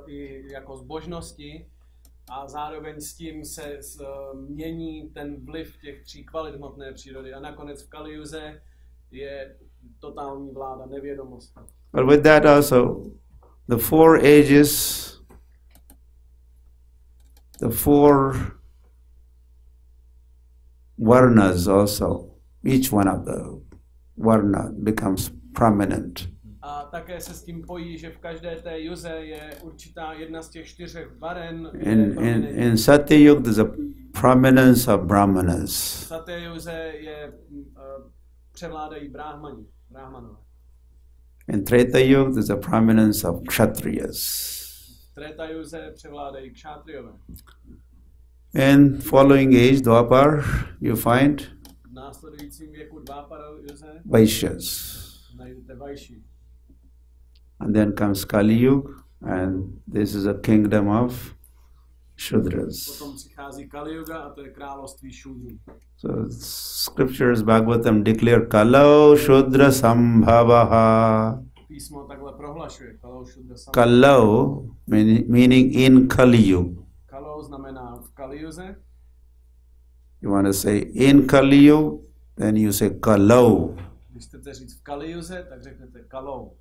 i jako zbožnosti a zároveň s tím se mění ten vliv těch tří kvalit hmotné přírody a nakonec v Kali Yuze je totální vláda nevědomosti. But with that also, the four ages, the four varnas also, each one of the varna becomes prominent. A také se s tím pojí, že v každé té juze je určitá jedna z těch čtyřech varen. In Satya Yuga there's a prominence of brahmanas. V Satya Yuze je převládají brahmanové. In Treta Yuga there's a prominence of kshatriyas. V Treta Yuze převládají kšátriové. In following age, Dwapar, you find V následujícím věku Dwapara Yuze Vaishyas. najdete Vajši. And then comes Kali Yuga, and this is a kingdom of Shudras. Potom přichází Kali Yuga a to je království Šudrů. So scriptures Bhagavatam declare Kalau Shudra Sambhavaha. Písmo takhle prohlašuje. Kalau Shudra Sambhavaha. Kalau meaning in Kali Yuga. Kalau znamená v Kali Yuze. You want to say in Kali Yuga, then you say Kalau. Když chcete říct v Kali Yuze, tak řeknete Kalau.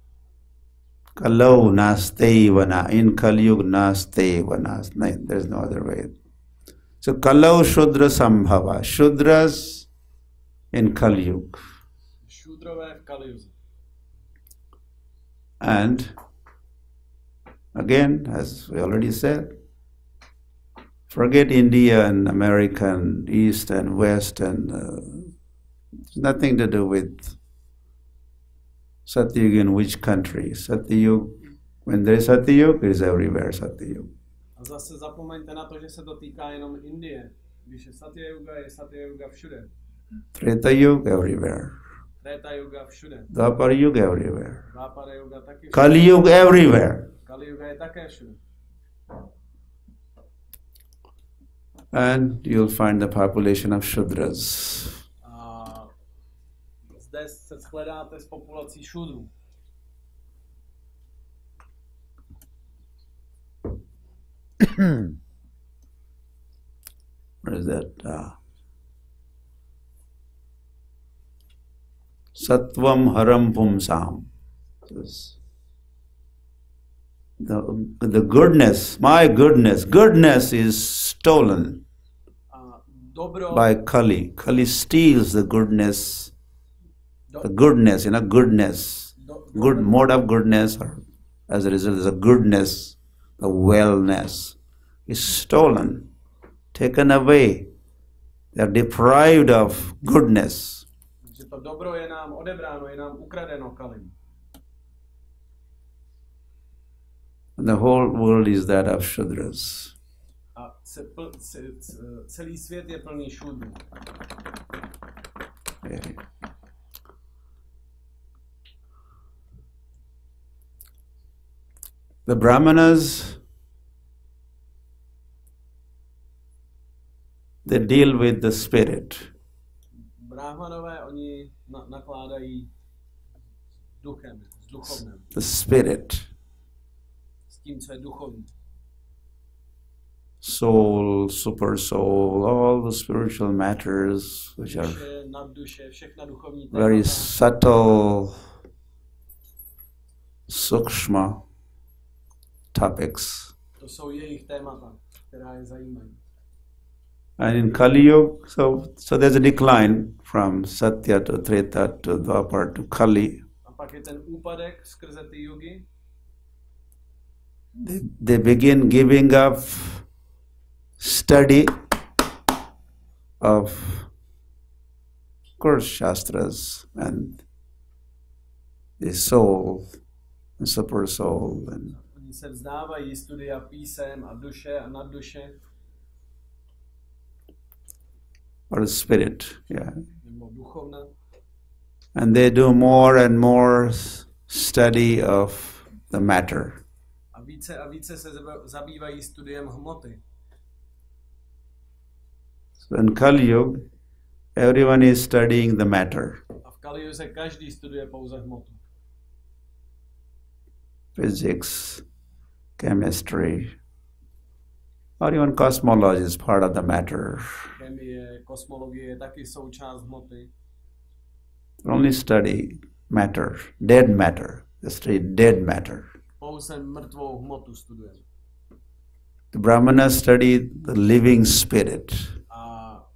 Kalau nastevana, in Kali Yuga nastevana. There's no other way. So Kalau Shudra Sambhava, Shudras in Kali Yuga. Šudrové v Kali Yuze. And again, as we already said, forget India and American East and West, and it's nothing to do with Satyuga in which country. Satyuga, when there is Satyuga, it is everywhere Satyuga. A zase zapomeňte na to, že se to týká jenom Indie. Když je Satya Yuga všude. Treta Yuga everywhere. Treta Yuga všude. Dwapara Yuga everywhere. Dwapara Yuga taky všude. Kali Yuga everywhere. Kali Yuga je také všude. And you'll find the population of Shudras. A zde se shledáte s populací Šudrů. What is that? Sattvam haram pumsam. The goodness, my goodness is stolen by Kali. Kali steals the goodness, goodness, good mode of goodness, or as a result, there's a goodness, the wellness is stolen, taken away. They are deprived of goodness. Že to dobro je nám odebráno, je nám ukradeno Kalim. And the whole world is that of Shudras. A celý svět je plný Šudrů. The Brahmanas, they deal with the spirit. Brahmanové, oni nakládají s duchem, s duchovním. The spirit. S tím, co je duchovní. soul, super soul, all the spiritual matters which are very subtle, sukshma topics. To jsou jejich témata, která je zajímají. And in Kali Yuga, so there's a decline from Satya to Treta to Dwapar to Kali. A pak je ten úpadek skrze ty yugy. They begin giving up study of course Shastras and the soul, the super soul. And oni se vzdávají studia písem a duše a nadduše. Or spirit, yeah. Nebo duchovna. And they do more and more study of the matter. A více se zabývají studiem hmoty. So in Kali Yuga, everyone is studying the matter. A v Kali Yuze každý studuje pouze hmotu. Physics, chemistry, or even cosmology is part of the matter. Chemie, kosmologie je taky součást hmoty. Only study matter, dead matter. They study dead matter. Pouze mrtvou hmotu studujeme. The Brahmanas study the living spirit. A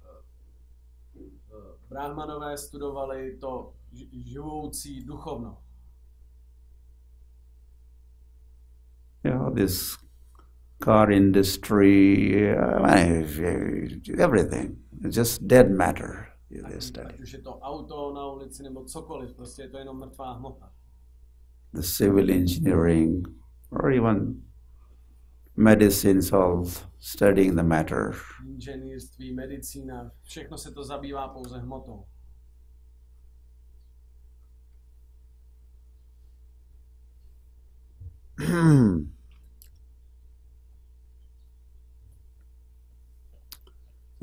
Brahmanové studovali to živoucí duchovno. This car industry, everything. It's just dead matter. Ať už je to auto na ulici nebo cokoliv, prostě je to jenom mrtvá hmota. The civil engineering, or even medicines, all studying the matter. Inženýrství, medicína, všechno se to zabývá pouze hmotou.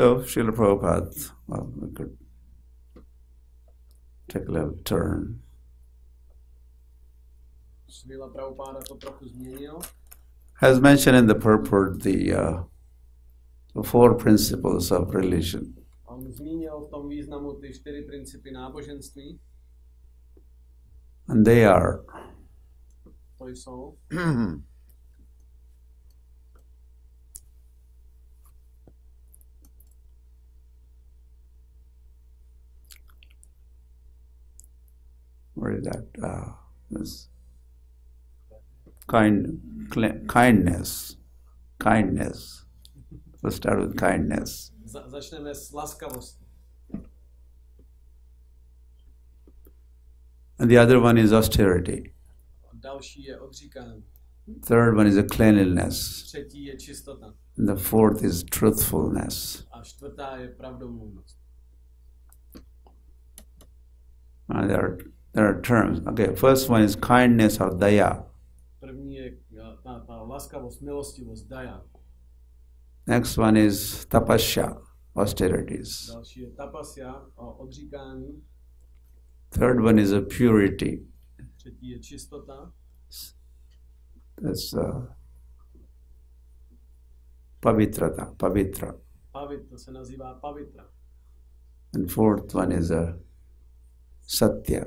So, Srila Prabhupada, well, we could take a little turn. Srila Prabhupada to trochu změnil. Has mentioned in the purport the four principles of religion. On zmínil v tom významu ty 4 principy náboženství. And they are To jsou where is that? This kindness. Let's start with kindness. Začneme s laskavostí. And the other one is austerity. Další je odříkání. Third one is a cleanliness. Třetí je čistota. And the fourth is truthfulness. A čtvrtá je pravdomluvnost. And there are terms. Okay, first one is kindness or daya. První je ta laskavost, milostivost, daya. Next one is tapasya, austerities. Další je tapasya, odříkání. Third one is a purity. Třetí je čistota. That's pavitra. Pavitra se nazývá pavitra. And fourth one is a satya,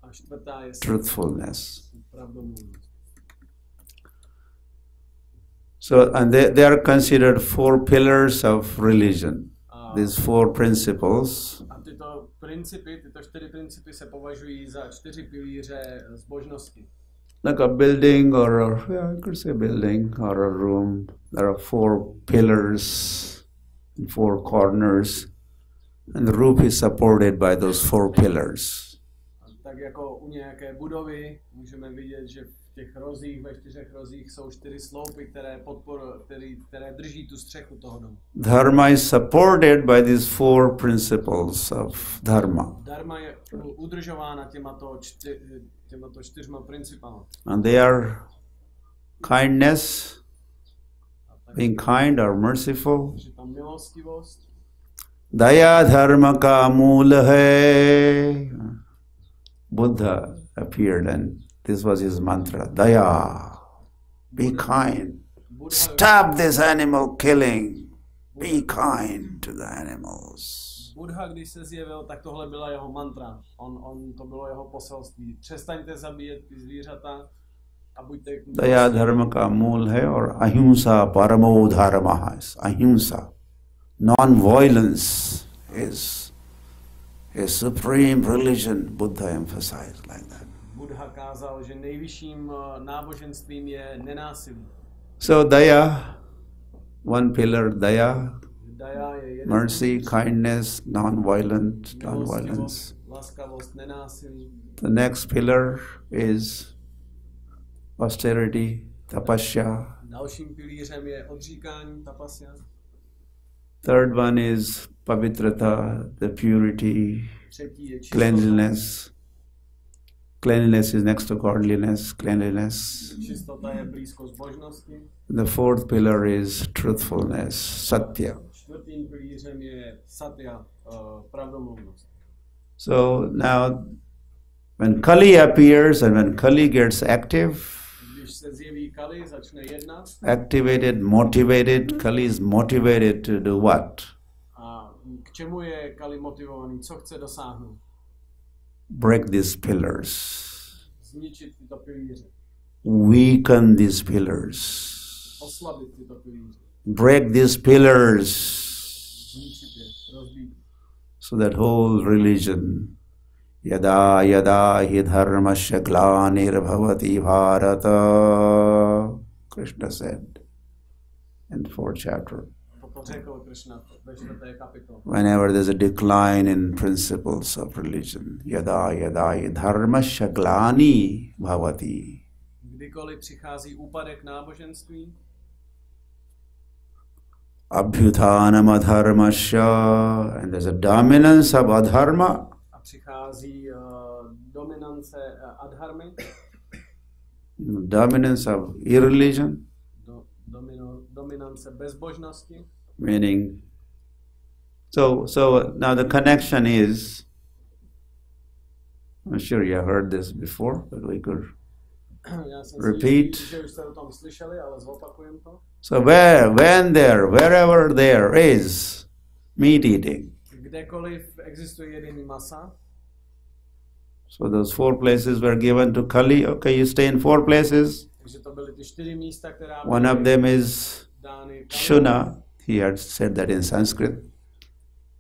A čtvrtá je truthfulness. pravdomluvnost. So, and they are considered four pillars of religion. These four principles. A tyto 4 principy se považují za 4 pilíře zbožnosti. Like a building I could say building or a room. There are 4 pillars and 4 corners. And the roof is supported by those 4 pillars. Tak jako u nějaké budovy můžeme vidět, že v těch rozích, ve 4 rozích jsou 4 sloupy, které drží tu střechu toho domu. Dharma is supported by these 4 principles of dharma. Dharma je udržována těmato 4 principama. And they are kindness, being kind or merciful. Je tam milostivost. Daya dharma ka mool hai. Buddha appeared and this was his mantra. Daya, be kind. Stop this animal killing. Be kind to the animals. Buddha, když se zjevil, tak tohle byla jeho mantra. To bylo jeho poselství. Přestaňte zabíjet ty zvířata a buďte... Daya dharma ka mool hai aur ahimsa paramo dharma hai. Ahimsa. Non-violence is a supreme religion. Buddha emphasized like that. Buddha kázal, že nejvyšším náboženstvím je nenásilí. So daya, one pillar, daya, mercy, kindness, non-violence. Laskavost, nenásilí. The next pillar is austerity, tapasya. Dalším pilířem je odříkání, tapasya. Third one is pavitrata, the purity, cleanliness. Cleanliness is next to godliness, cleanliness. Čistota je blízko zbožnosti. The fourth pillar is truthfulness, satya. Čtvrtým pilířem je satya, pravdomluvnost. So now, when Kali appears and when Kali gets active, když se zjeví Kali, začne jednat. Activated, motivated, Kali is motivated to do what? A k čemu je Kali motivovaný? Co chce dosáhnout? Break these pillars. Zničit tyto pilíře. Weaken these pillars. Oslabit tyto pilíře. Break these pillars. Zničit je, rozbít. So that whole religion, yada yada hi dharmasya glanirvhavati bharata, Krishna said in the 4th chapter. Whenever there's a decline in principles of religion, yada yada hi dharmasya glani bhavati. Kdykoliv přichází úpadek náboženství, abhyuthanam adharmasya, and there's a dominance of adharma. A přichází dominance adharmy. Dominance of irreligion. Dominance bezbožnosti. Meaning, so now the connection is, I'm sure you have heard this before, but we could repeat. So wherever there is meat eating, kdekoliv existuje jedení masa, so those 4 places were given to Kali. Okay, you stay in 4 places. One of them is Shuna. He had said that in Sanskrit.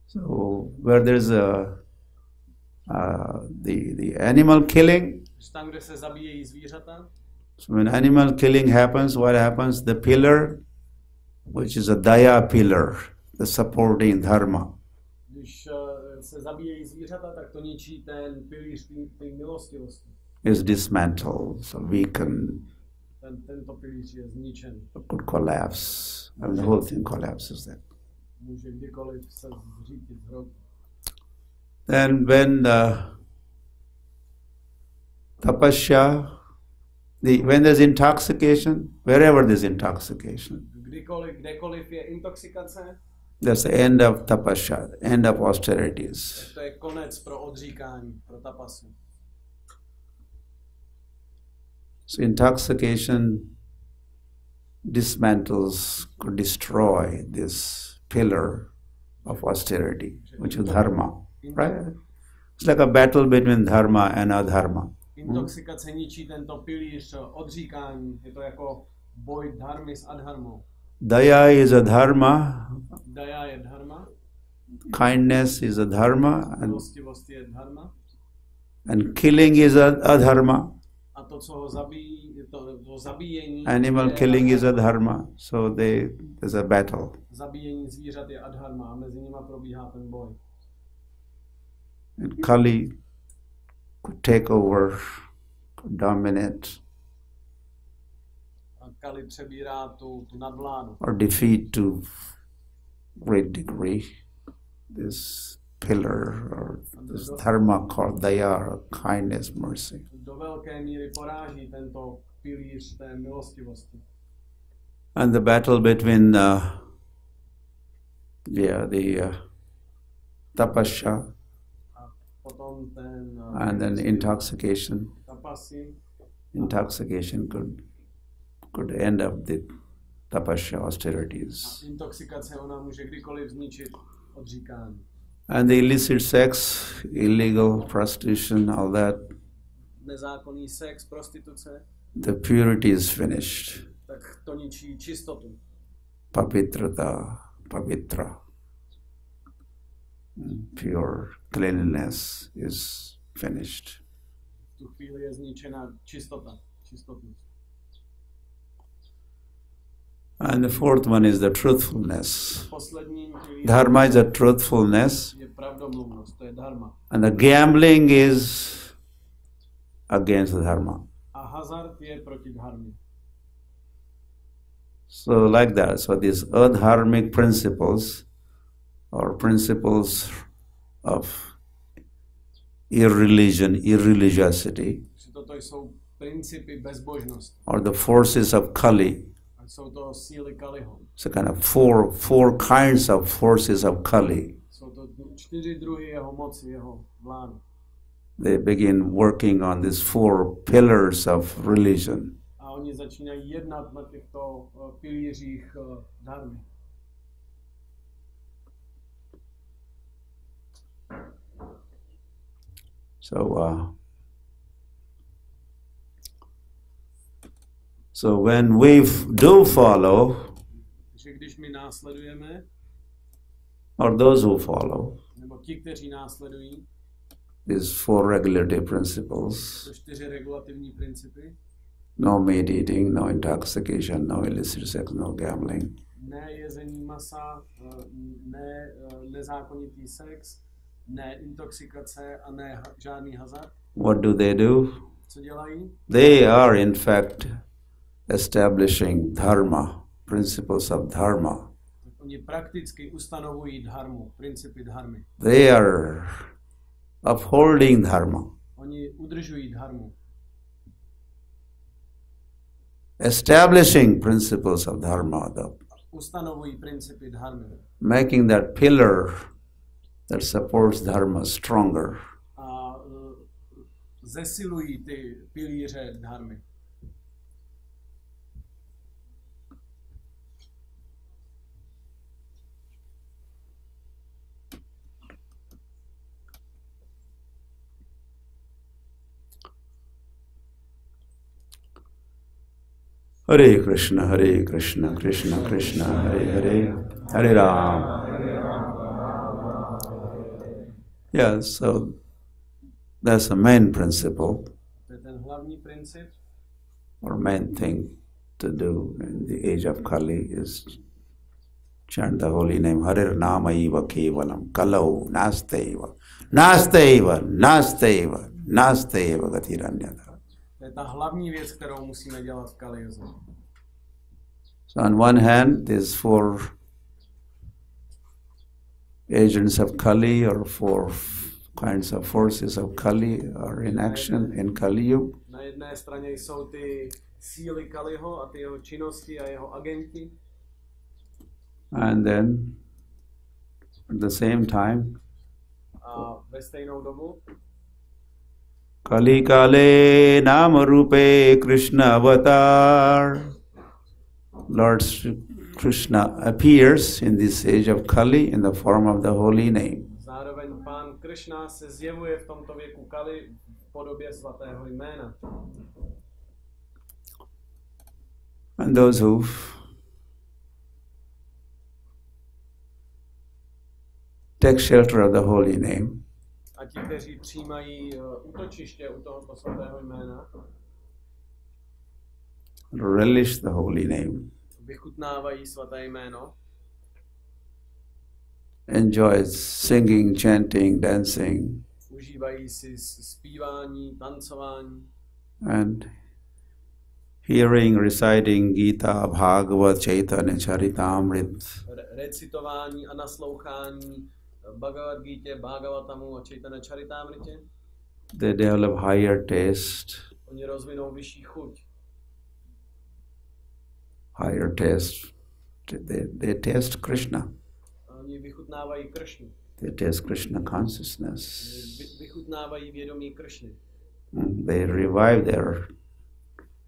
So where there's the animal killing. So when animal killing happens, what happens? The pillar, which is a daya pillar, the supporting dharma, is dismantled, so weakened. It could collapse, and the whole thing collapses then. Then when tapasya, when there's intoxication, wherever there's intoxication, that's the end of tapasya, end of austerities. So intoxication dismantles, could destroy this pillar of austerity, which is dharma, right? It's like a battle between dharma and adharma. Intoxikace ničí tento pilíř odříkání, je to jako boj dharmy s adharmou. Daya is a dharma. Daya je dharma. Kindness is a dharma. Milostivost je dharma. And killing is a adharma. A to, co ho zabíjí, to zabíjení. Animal killing is a dharma. So there's a battle. Zabíjení zvířat je adharma a mezi nimi probíhá ten boj. And Kali could take over, could dominate, Kali přebírá tu nadvládu. Or defeat to great degree this pillar or this dharma called daya, or kindness, mercy. Do velké míry poráží tento pilíř té milostivosti. And the battle between the tapasya and then intoxication. Intoxication could end up the tapasya, austerities. Intoxikace ona může kdykoliv zničit odříkání. And the illicit sex, illegal prostitution, all that, Nezákonný sex, prostituce, the purity is finished. tak to ničí čistotu. Pavitrata, pavitra. Pure cleanliness is finished. V tu chvíli je zničena čistota, čistotnost. And the fourth one is the truthfulness. Posledním Dharma is a truthfulness. je pravdomluvnost, to je dharma. And the gambling is against the dharma. A hazard je proti dharmě. So like that. So these adharmic principles or principles of irreligion, irreligiosity, Toto jsou principy bezbožnosti. or the forces of Kali. A jsou to síly Kaliho. So kind of four kinds of forces of Kali. Jsou to 4 druhy jeho moci, jeho vlády. They begin working on these 4 pillars of religion. A oni začínají jednat na těchto pilířích dharmy. So when we do follow, Takže když my následujeme, or those who follow, nebo ti, kteří následují, these 4 regulative principles, to 4 regulativní principy, no meat eating, no intoxication, no illicit sex, no gambling, ne jezení masa, ne nezákonitý sex, ne intoxikace a ne žádný hazard. what do? Co dělají? They are in fact establishing dharma, principles of dharma. Oni prakticky ustanovují dharmu, principy dharmy. They are upholding dharma, Oni udržují dharmu. establishing principles of dharma, Ustanovují principy dharmy. making that pillar that supports dharma stronger. A zesilují ty pilíře dharmy. Hare Krishna, Krishna Krishna, Hare Hare, Hare Ram. Yeah, so that's the main principle, To je ten hlavní princip. or main thing to do in the age of Kali is chant the holy name, Hare Namaiva Kevalam, Kalau, Nastaiva, Nastaiva, Nastaiva, Nastaiva Gatiranyada. To je ta hlavní věc, kterou musíme dělat v Kalijuze. So on one hand, these 4 agents of Kali, or 4 kinds of forces of Kali are in action in Kali Yuga. Na jedné straně jsou ty síly Kaliho a ty jeho činnosti a jeho agenti. And then, at the same time, A ve stejnou dobu Kali Kale Nama Rupe Krishna Avatar. Lord Krishna appears in this age of Kali in the form of the holy name. zároveň pán Krishna se zjevuje v tomto věku Kali v podobě svatého jména. And those who take shelter of the holy name, A ti, kteří přijímají útočiště u tohoto svatého jména, relish the holy name, vychutnávají svaté jméno, enjoy singing, chanting, dancing, užívají si zpívání, tancování and hearing, reciting Gita, Bhagavad, Chaitanya, Charitamrit, recitování a naslouchání Bhagavad Gita, Bhagavatamu a Chaitanya Charitamritě. they develop higher taste, Oni rozvinou vyšší chuť. higher taste. They taste Krishna. A oni vychutnávají Kršnu. They taste Krishna consciousness. Vychutnávají vědomí Kršny. They revive their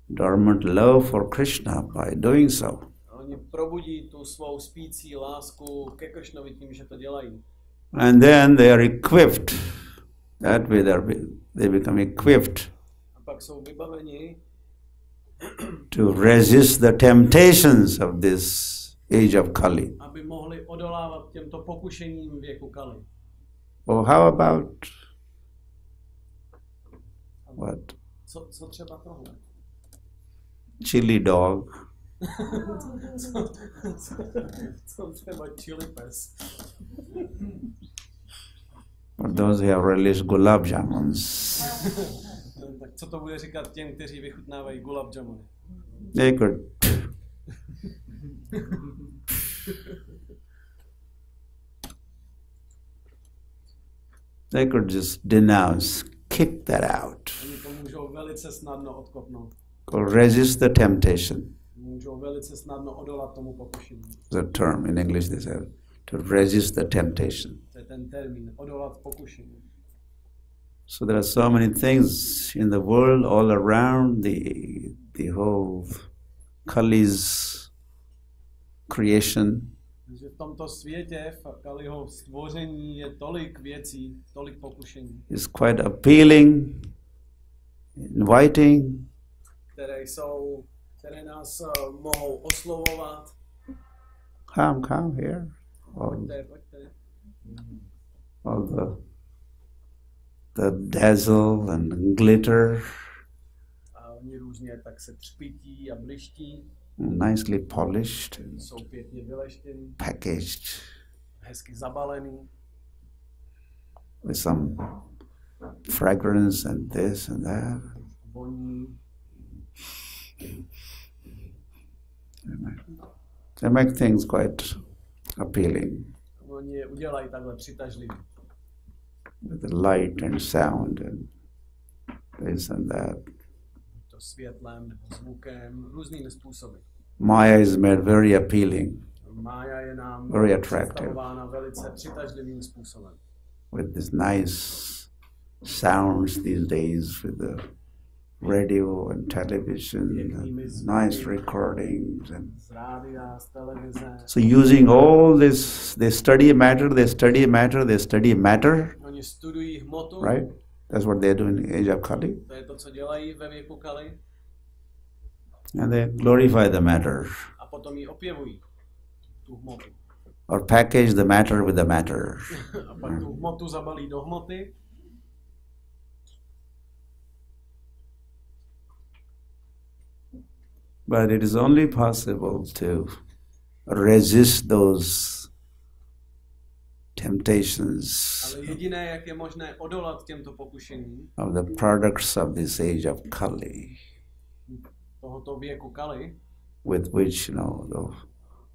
dormant love for Krishna by doing so. A Oni probudí tu svou spící lásku ke Kršnovi tím, že to dělají. And then they are equipped. That way they become equipped A pak jsou vybaveni to resist the temptations of this age of Kali. aby mohli odolávat těmto pokušením věku Kali. Oh, how about what? Co třeba tohle? Chili dog. Co třeba chili pes? For those who have relished gulab jamuns. Tak co to bude říkat těm, kteří vychutnávají gulab jamuny? They could just denounce, kick that out. Oni to můžou velice snadno odkopnout. Resist the temptation. Můžou velice snadno odolat tomu pokušení. The term in English they say to resist the temptation. To je ten termín, odolat pokušení. So there are so many things in the world all around the whole Kali's creation. Takže v tomto světě, v Kaliho stvoření je tolik věcí, tolik pokušení. It's quite appealing, inviting. Které nás mohou oslovovat. Come here. Pojďte. All the dazzle and glitter. A oni různě tak se třpytí a bliští. Nicely polished. Jsou pěkně vyleštěný. Packaged. Hezky zabalený. With some fragrance and this and that. Voní. They make things quite appealing. Oni je udělají takhle přitažlivý. With the light and sound and this and that. To světlem, zvukem, různými způsoby. Maya is made very appealing. Mája je nám Very attractive. představována velice přitažlivým způsobem. With these nice sounds these days with the radio and television and nice recordings and Z rádia, z televize. so using all this they study matter, Oni studují hmotu. right? That's what they do in the age of Kali. To je to, co dělají ve věku Kali. And they glorify the matter A potom ji opěvují, tu hmotu. or package the matter with the matter. A pak tu hmotu zabalí do hmoty. But it is only possible to resist those temptations Ale jediné, jak je možné odolat těmto pokušením of the products of this age of Kali, tohoto věku Kali, with which,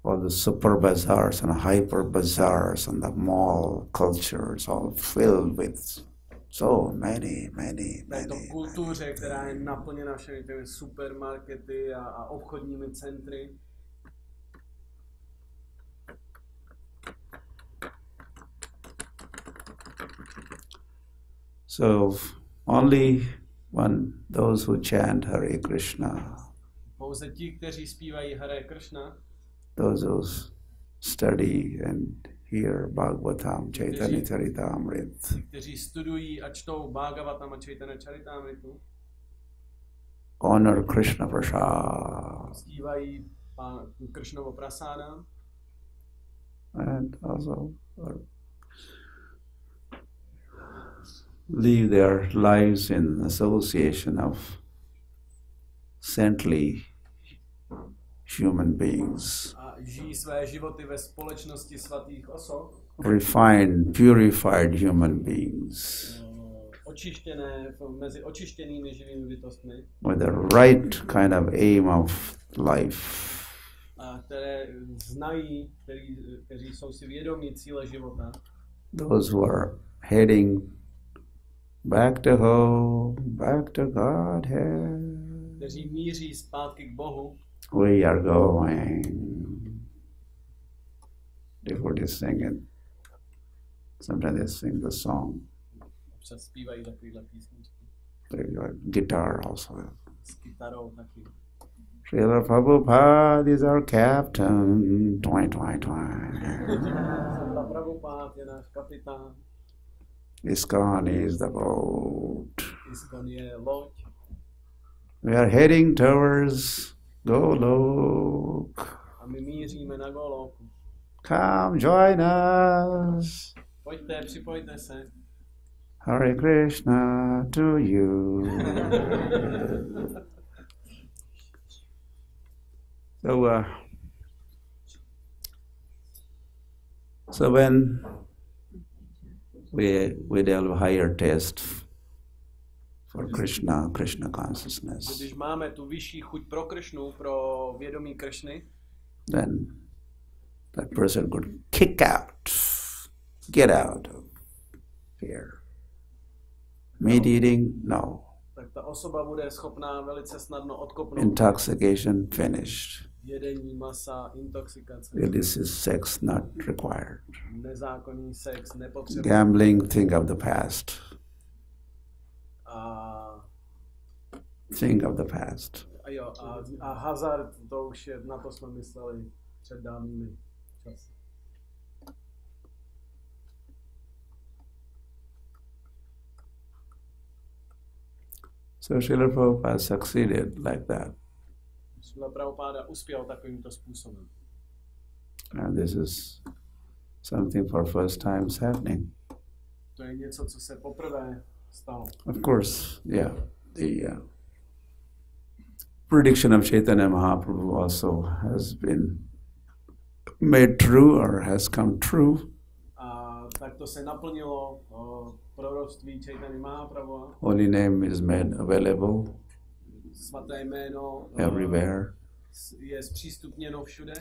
all the super bazaars and hyper bazaars and the mall culture is all filled with so many. této kultuře, která je naplněna všemi těmi supermarkety a obchodními centry. So only those who chant Hare Krishna, Pouze ti, kteří zpívají Hare Krishna, those who study and hear Bhagavatam, Chaitanya Charitamrita, kteří studují a čtou Bhagavatam a Chaitanya Charitamritu, honor Krishna Prasad, zpívají Krishnovo prasáda and also live their lives in association of saintly human beings, a žijí své životy ve společnosti svatých osob, refined, purified human beings, očištěné, mezi očištěnými živými bytostmi, with the right kind of aim of life. a které znají, kteří jsou si vědomí cíle života. Those who are heading back to home, back to Godhead. Kteří míří zpátky k Bohu. We are going. Devotees sing it. Sometimes they sing the song. Občas zpívají takovýhle písničky. Guitar also. S kytarou taky. Srila Prabhupada is our captain. Twine, twine, twine. Srila Prabhupada je náš kapitán. ISKCON is the boat. ISKCON je loď. We are heading towards Golok. A my míříme na Goloku. Come join us. Pojďte, připojte se. Hare Krishna to you. So when we develop higher taste for Krishna consciousness, když máme tu vyšší chuť pro Krishnu, pro vědomí Krishny, then that person could kick out, get out of fear. Meat eating, no. Tak ta osoba bude schopná velice snadno odkopnout. Intoxication, finished. Jedení masa, intoxikace. Illicit sex, not required. Nezákonný sex, nepotřebný. Gambling, think of the past. Think of the past. A hazard, to už je, na to jsme mysleli před dávnými časy. So Srila Prabhupada succeeded like that. Srila Prabhupada uspěl takovýmto způsobem. And this is something for first times happening. To je něco, co se poprvé stalo. Of course, yeah. The prediction of Chaitanya Mahaprabhu also has been made true or has come true. A tak to se naplnilo proroctví Chaitanya Mahaprabhu. Holy name is made available Svaté jméno everywhere. Je zpřístupněno všude.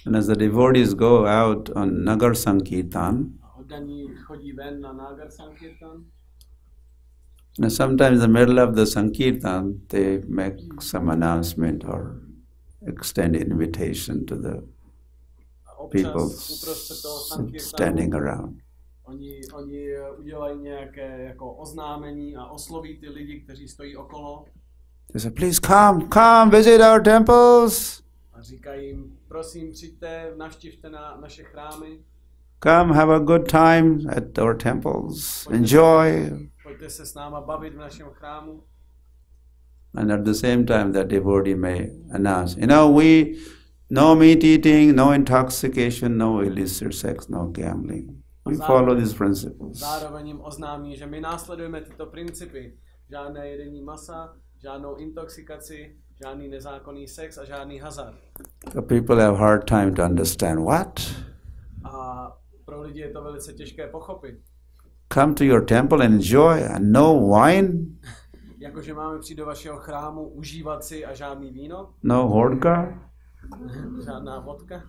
And as the devotees go out on Nagar Sankirtan, Oddaní chodí ven na Nagar Sankirtan. Now sometimes in the middle of the Sankirtan, they make some announcement or extend invitation to the people standing around. Oni udělají nějaké jako oznámení a osloví ty lidi, kteří stojí okolo. They say, please come, visit our temples. A říkají jim, prosím, přijďte, navštivte naše chrámy. Come, have a good time at our temples. Enjoy. Pojďte se s náma bavit v našem chrámu. And at the same time, that devotee may announce, no meat eating, no intoxication, no illicit sex, no gambling. We follow these principles. Zároveň jim oznámí, že my následujeme tyto principy. Žádné jedení masa, žádnou intoxikaci, žádný nezákonný sex a žádný hazard. So people have hard time to understand what? A pro lidi je to velice těžké pochopit. Come to your temple and enjoy and no wine? Jakože máme přijít do vašeho chrámu, užívat si a žádný víno? No vodka? Žádná vodka?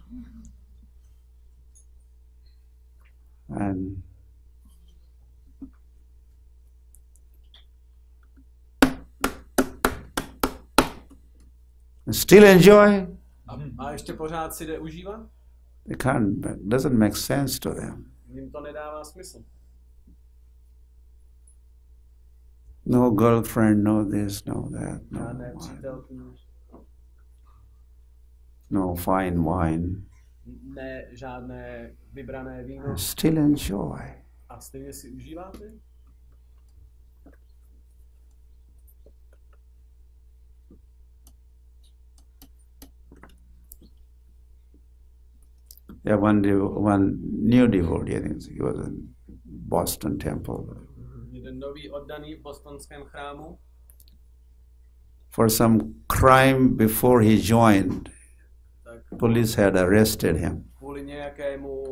And still enjoy? A ještě pořád si jde užívat? Doesn't make sense to them. Jim to nedává smysl. No girlfriend, no this, no that. Žádné přítelkyně. No fine wine. Ne, žádné vybrané víno. Still enjoy. A stejně si užíváte? Yeah, one new devotee, I think he was in Boston temple. Jeden nový oddaný v bostonském chrámu. For some crime before he joined, police had arrested him. Kvůli nějakému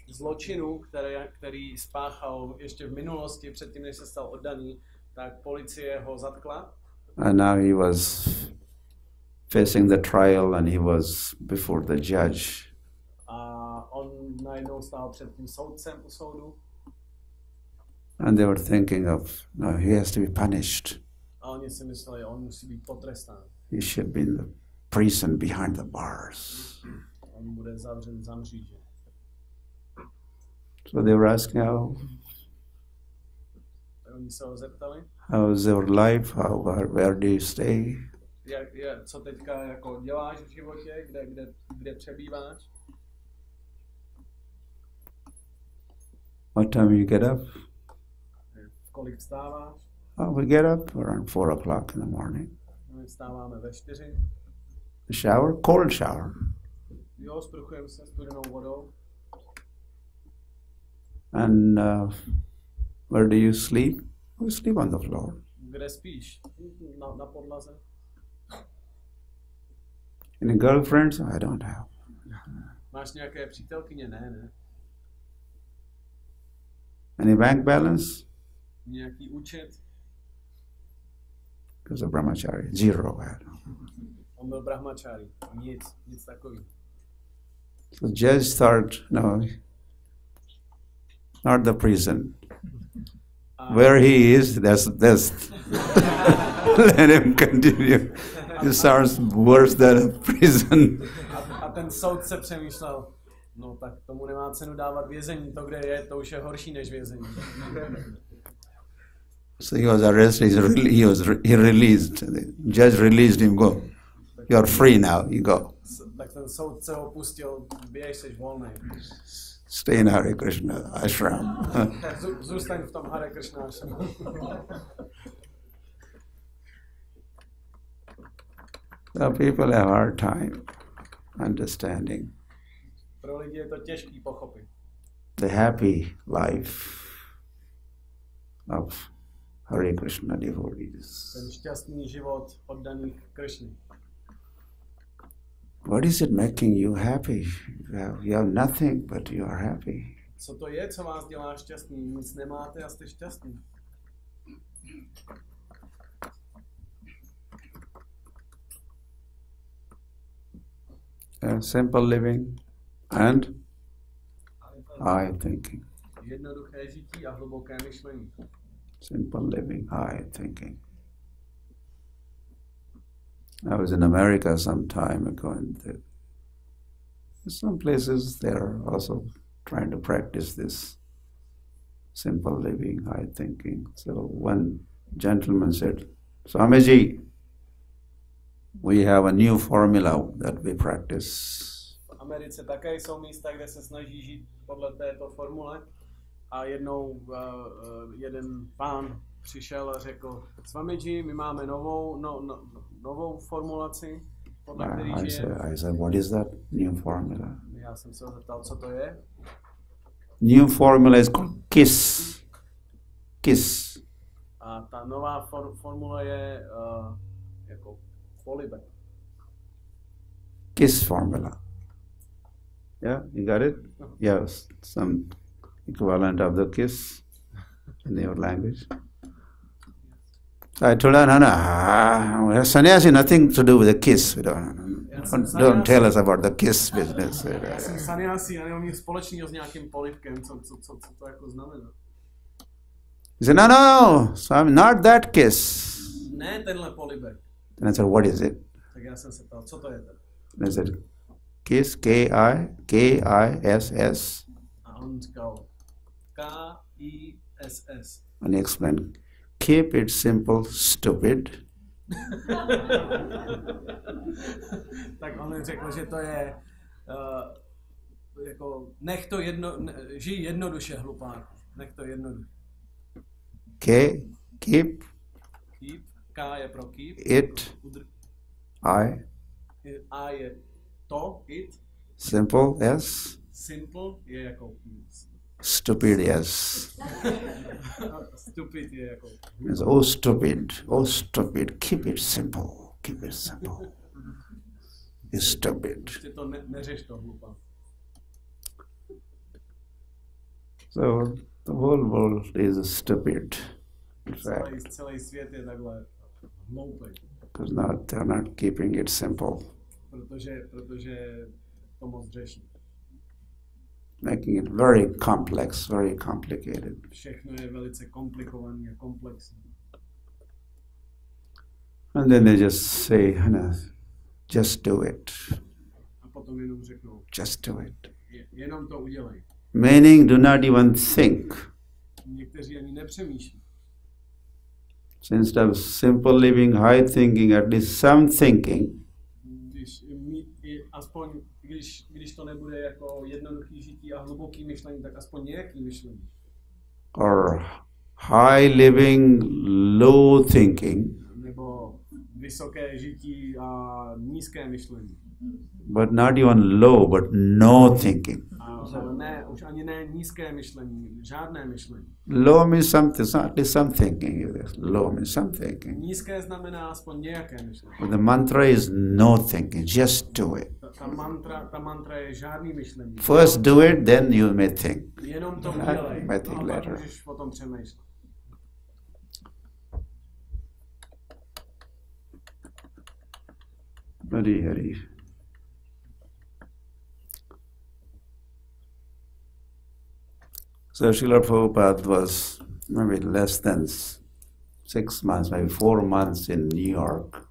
zločinu, který spáchal ještě v minulosti, předtím, než se stal oddaný, tak policie ho zatkla. And now he was facing the trial and he was before the judge. A on najednou stál před tím soudcem u soudu. And they were thinking of, no, he has to be punished. A oni si mysleli, on musí být potrestán. He should be in the prison behind the bars. On bude zavřen za mříže. So they were asking how. Oni se ho zeptali, how's your life, where do you stay? Co teďka jako děláš v životě, kde přebýváš? What time you get up? V kolik vstáváš? Oh, we get up around 4 o'clock in the morning. My vstáváme ve 4. Shower, cold shower. Jo, sprchujeme se studenou vodou. And where do you sleep? We sleep on the floor. Kde spíš? Na podlaze. Any girlfriends? I don't have. Máš nějaké přítelkyně? Ne. Any bank balance? Nějaký účet? Because of brahmachari, zero. On byl brahmachari. Nic takový. So judge thought, no, not the prison. Where he is, that's best. Let him continue. It sounds worse than a prison. A ten soudce přemýšlel, no tak tomu nemá cenu dávat vězení, to, kde je, to už je horší než vězení. So he was arrested, he released. The judge released him, go. You are free now, you go. Tak ten soudce ho pustil, běž, seš volnej. Stay in Hare Krishna ashram. Zůstaň v tom Hare Krishna ashramu. So people have a hard time understanding Pro lidi je to těžký pochopit. the happy life of Hare Krishna devotees. Ten šťastný život oddaných Krishny. What is it making you happy? You have nothing, but you are happy. Co to je, co vás dělá šťastný? Nic nemáte a jste šťastný. Simple living and high thinking. Jednoduché žití a hluboké myšlení. Simple living, high thinking. I was in America some time ago, and some places they're also trying to practice this simple living, high thinking. So one gentleman said, Swamiji, we have a new formula that we practice. V Americe také jsou místa, kde se snaží žít podle této formule. A jednou jeden pán přišel a řekl, Swamiji, my máme novou formulaci, podle které žije. I said, what is that new formula? Já jsem se ho zeptal, co to je. New formula is called KISS. KISS. A ta nová formula je jako polibek. KISS formula. Yeah, you got it? Yes, some equivalent of the KISS in your language. So I told her, no, sannyasi nothing to do with the KISS. Don't tell us about the KISS business. Já jsem sannyasi, já nemám nic společného s nějakým polibkem, co to jako znamená. He said, no, Swami, not that KISS. Ne, tenhle polibek. And I said, what is it? Tak já jsem se ptal, co to je ten? And I said, KISS, K-I-S-S. A on říkal, K-I-S-S. And he explained, keep it simple, stupid. Tak on řekl, že to je jako nech to žij jednoduše, hlupák. Nech to jednoduše. Keep. K je pro keep. It. I. A je to, it. Simple, yes. Simple je jako stupid, yes. Stupid je jako It's, oh stupid, keep it simple. It's stupid. to neřeš to, hlupá. So the whole world is stupid. In fact, celý svět je takhle hloupý. Because they're not keeping it simple. Protože to moc řeší. Making it very complex, very complicated. Všechno je velice komplikovaný a komplexní. And then they just say, just do it. A potom jenom řeknou, just do it. Jenom to udělej. Meaning, do not even think. Někteří ani nepřemýšlí. So instead of simple living, high thinking, at least some thinking. Když mít i aspoň, když to nebude jako jednoduchý žití a hluboký myšlení, tak aspoň nějaký myšlení. Or high living, low thinking. Nebo vysoké žití a nízké myšlení. But not even low, but no thinking. Ale ne, už ani ne nízké myšlení, žádné myšlení. Low means something, at least some thinking. Low means some thinking. Nízké znamená aspoň nějaké myšlení. But the mantra is no thinking, just do it. Ta mantra je žádný myšlení. First do it, then you may think. Jenom to udělej, I think a later. pak můžeš o tom přemýšlet. Hari Hari. So Srila Prabhupada was maybe less than 6 months, maybe 4 months in New York.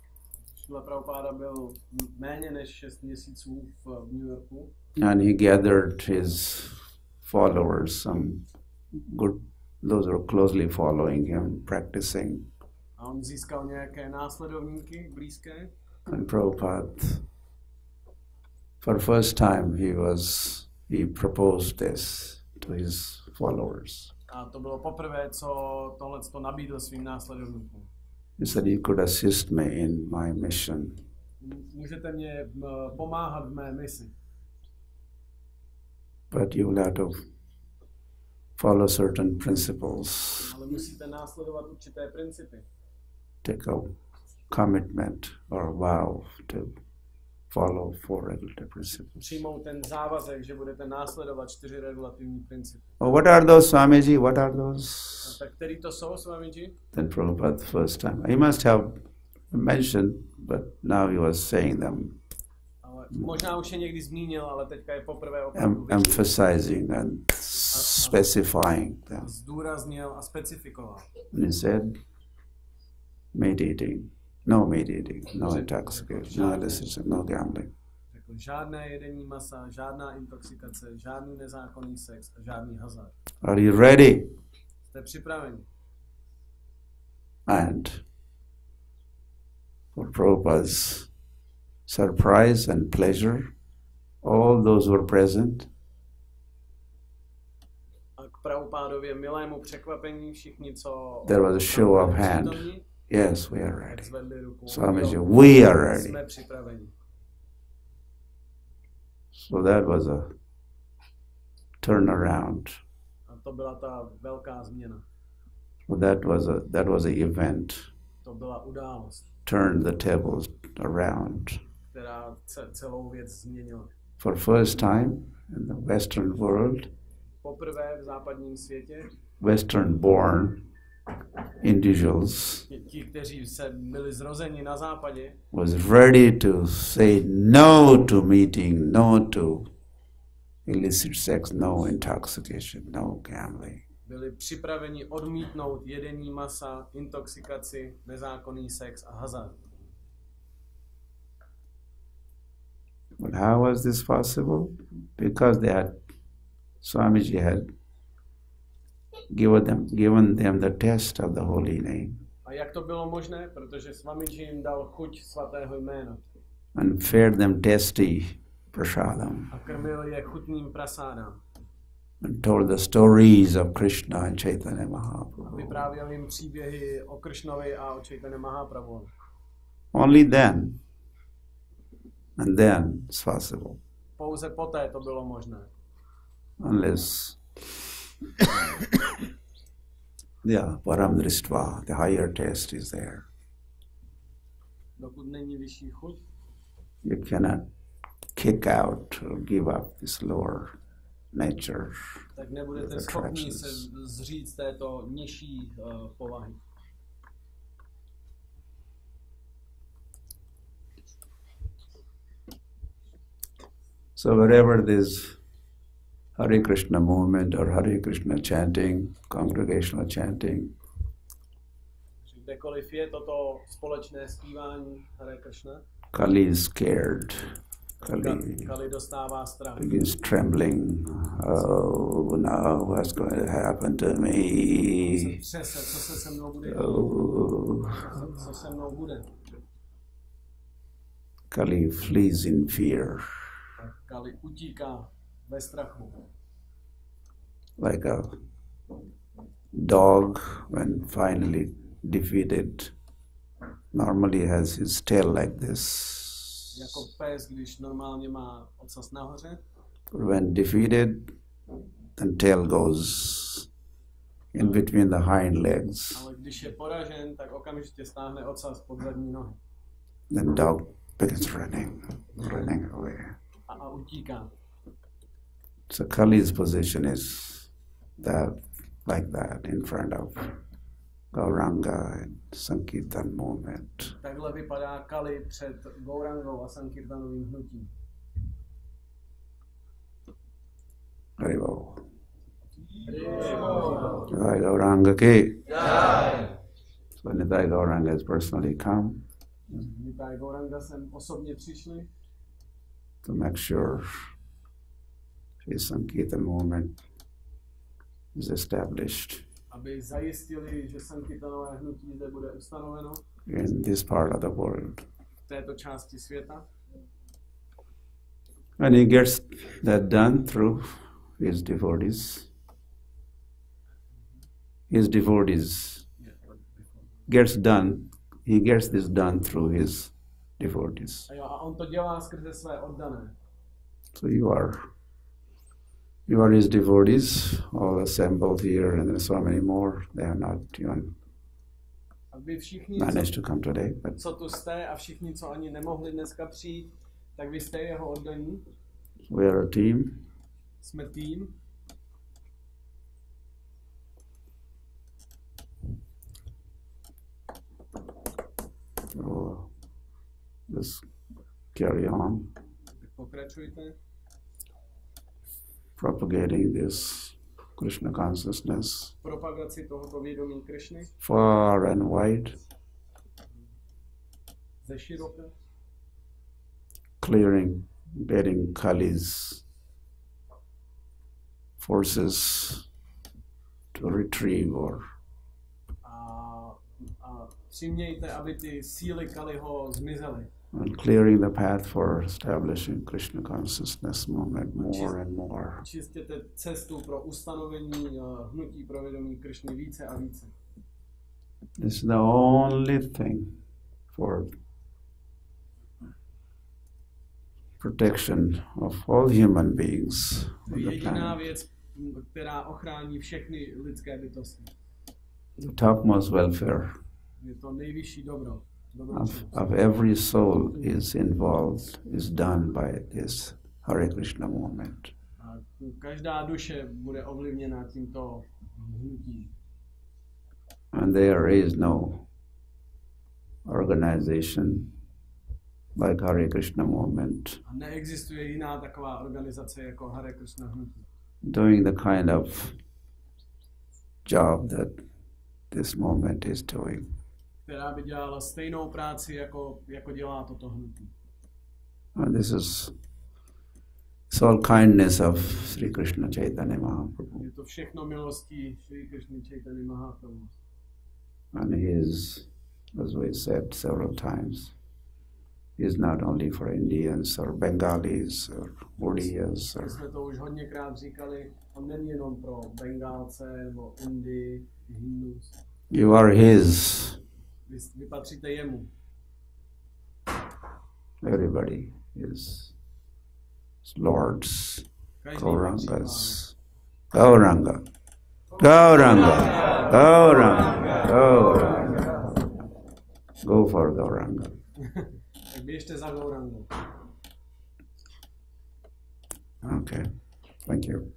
Srila Prabhupada byl méně než 6 měsíců v New Yorku. And he gathered his followers, some good, those who were closely following him, practicing. A on získal nějaké následovníky blízké. And Prabhupada, for the first time, he proposed this to his followers. A to bylo poprvé, co tohleto nabídl svým následovníkům. He said, "You could assist me in my mission." Můžete mě pomáhat v mé misi. But you will have to follow certain principles. Ale musíte následovat určité principy. Take a commitment or vow to follow 4 regulative principles. Přijmout ten závazek, že budete následovat 4 regulativní principy. Oh, what are those, Swamiji? What are those? A tak který to jsou, Swamiji? Then Prabhupada the first time. He must have mentioned, but now he was saying them. Ale možná už je někdy zmínil, ale teďka je poprvé opravdu emphasizing and specifying them. Zdůraznil a specifikoval. And he said, meditating, no intoxication, no illicit, no gambling. Řekl, žádné jedení masa, žádná intoxikace, žádný nezákonný sex a žádný hazard. Are you ready? Jste připraveni? And for Prabhupada's surprise and pleasure, all those who were present, a k Prabhupádově milému překvapení všichni, co there was a show of hand. přítomní, Yes, we are ready. zvedli ruku. Swamiji, we are ready. Jsme připraveni. So that was a turnaround. A to byla ta velká změna. Well, that was a event. To byla událost, Turned the tables around. která celou věc změnila. For first time in the Western world, Poprvé v západním světě Western born individuals ti, kteří se byli zrozeni na západě, was ready to say no to meeting, no to illicit sex, no intoxication, no gambling. byli připraveni odmítnout jedení masa, intoxikaci, nezákonný sex a hazard. But how was this possible? Because Swamiji had given them the test of the holy name. A jak to bylo možné? Protože Swamiji jim dal chuť svatého jména. And fed them tasty prasadam. A krmil je chutným prasádám. And told the stories of Krishna and Chaitanya A Mahaprabhu. vyprávěl jim příběhy o Krishnovi a o Chaitanya Mahaprabhu. Only then, and then it's possible. Pouze poté to bylo možné. Unless param dristva, the higher taste is there. Dokud není vyšší chuť, You cannot kick out or give up this lower nature. tak nebudete schopni se zříct této nižší povahy. So wherever this Hare Krishna movement or Hare Krishna chanting, congregational chanting, Kdekoliv je toto společné zpívání Hare Krishna, Kali is scared. Kali dostává strach. Begins trembling. Oh no, what's going to happen to me? Co se se mnou bude? Co se mnou bude? Kali flees in fear. Kali utíká ve strachu. Like a dog when finally defeated normally has his tail like this. Jako pes, když normálně má ocas nahoře. When defeated, then tail goes in between the hind legs. Ale když je poražen, tak okamžitě stáhne ocas pod zadní nohy. Then dog begins running away. A utíká. So Kali's position is that, like that, in front of Gauranga and Sankirtan movement. Takhle vypadá Kali před Gaurangou a Sankirtanovým hnutím. Very well. Jai Gauranga ki. So Nitai Gauranga has personally come Nitai Gauranga sem osobně přišli to make sure his Sankirtan movement is established aby zajistili, že Sankirtanové hnutí zde bude ustanoveno in this part of the world. V této části světa. And he gets that done through his devotees. His devotees he gets this done through his devotees. A on to dělá skrze své oddané. So you are his devotees, all assembled here, and there's so many more. They are not even managed to come today. But co tu jste a všichni, co ani nemohli dneska přijít, tak vy jste jeho oddaní. We are a team. Jsme tým. So just carry on. Pokračujte. Propagating this Krishna consciousness Propagaci tohoto vědomí Krishny. Far and wide. Ze široka. Getting Kali's forces to retrieve or přimějte, aby ty síly Kaliho zmizely. And clearing the path for establishing Krishna Consciousness movement more and more. Čistěte cestu pro ustanovení hnutí pro vědomí Krishny více a více. This is the only thing for protection of all human beings. To je jediná věc, která ochrání všechny lidské bytosti. The topmost welfare Je to nejvyšší dobro. Of every soul is involved, is done by this Hare Krishna movement. A každá duše bude ovlivněna tímto hnutím. And there is no organization like Hare Krishna movement A neexistuje jiná taková organizace jako Hare Krishna hnutí. doing the kind of job that this movement is doing. Která by dělala stejnou práci, jako dělá toto hnutí. And this is it's all kindness of Sri Krishna Chaitanya Mahaprabhu. Je to všechno milostí Sri Krishna Chaitanya Mahaprabhu. And he is, as we said several times, he is not only for Indians or Bengalis or Odias or... Jsme to už hodněkrát říkali, on není jenom pro Bengálce nebo Indii, Hindus. You are his. Vy patříte jemu. Everybody is lords, Gaurangas. Gauranga. Gauranga. Gauranga. Gauranga. Go for Gauranga. Tak běžte za Gaurangou. Okay. Thank you.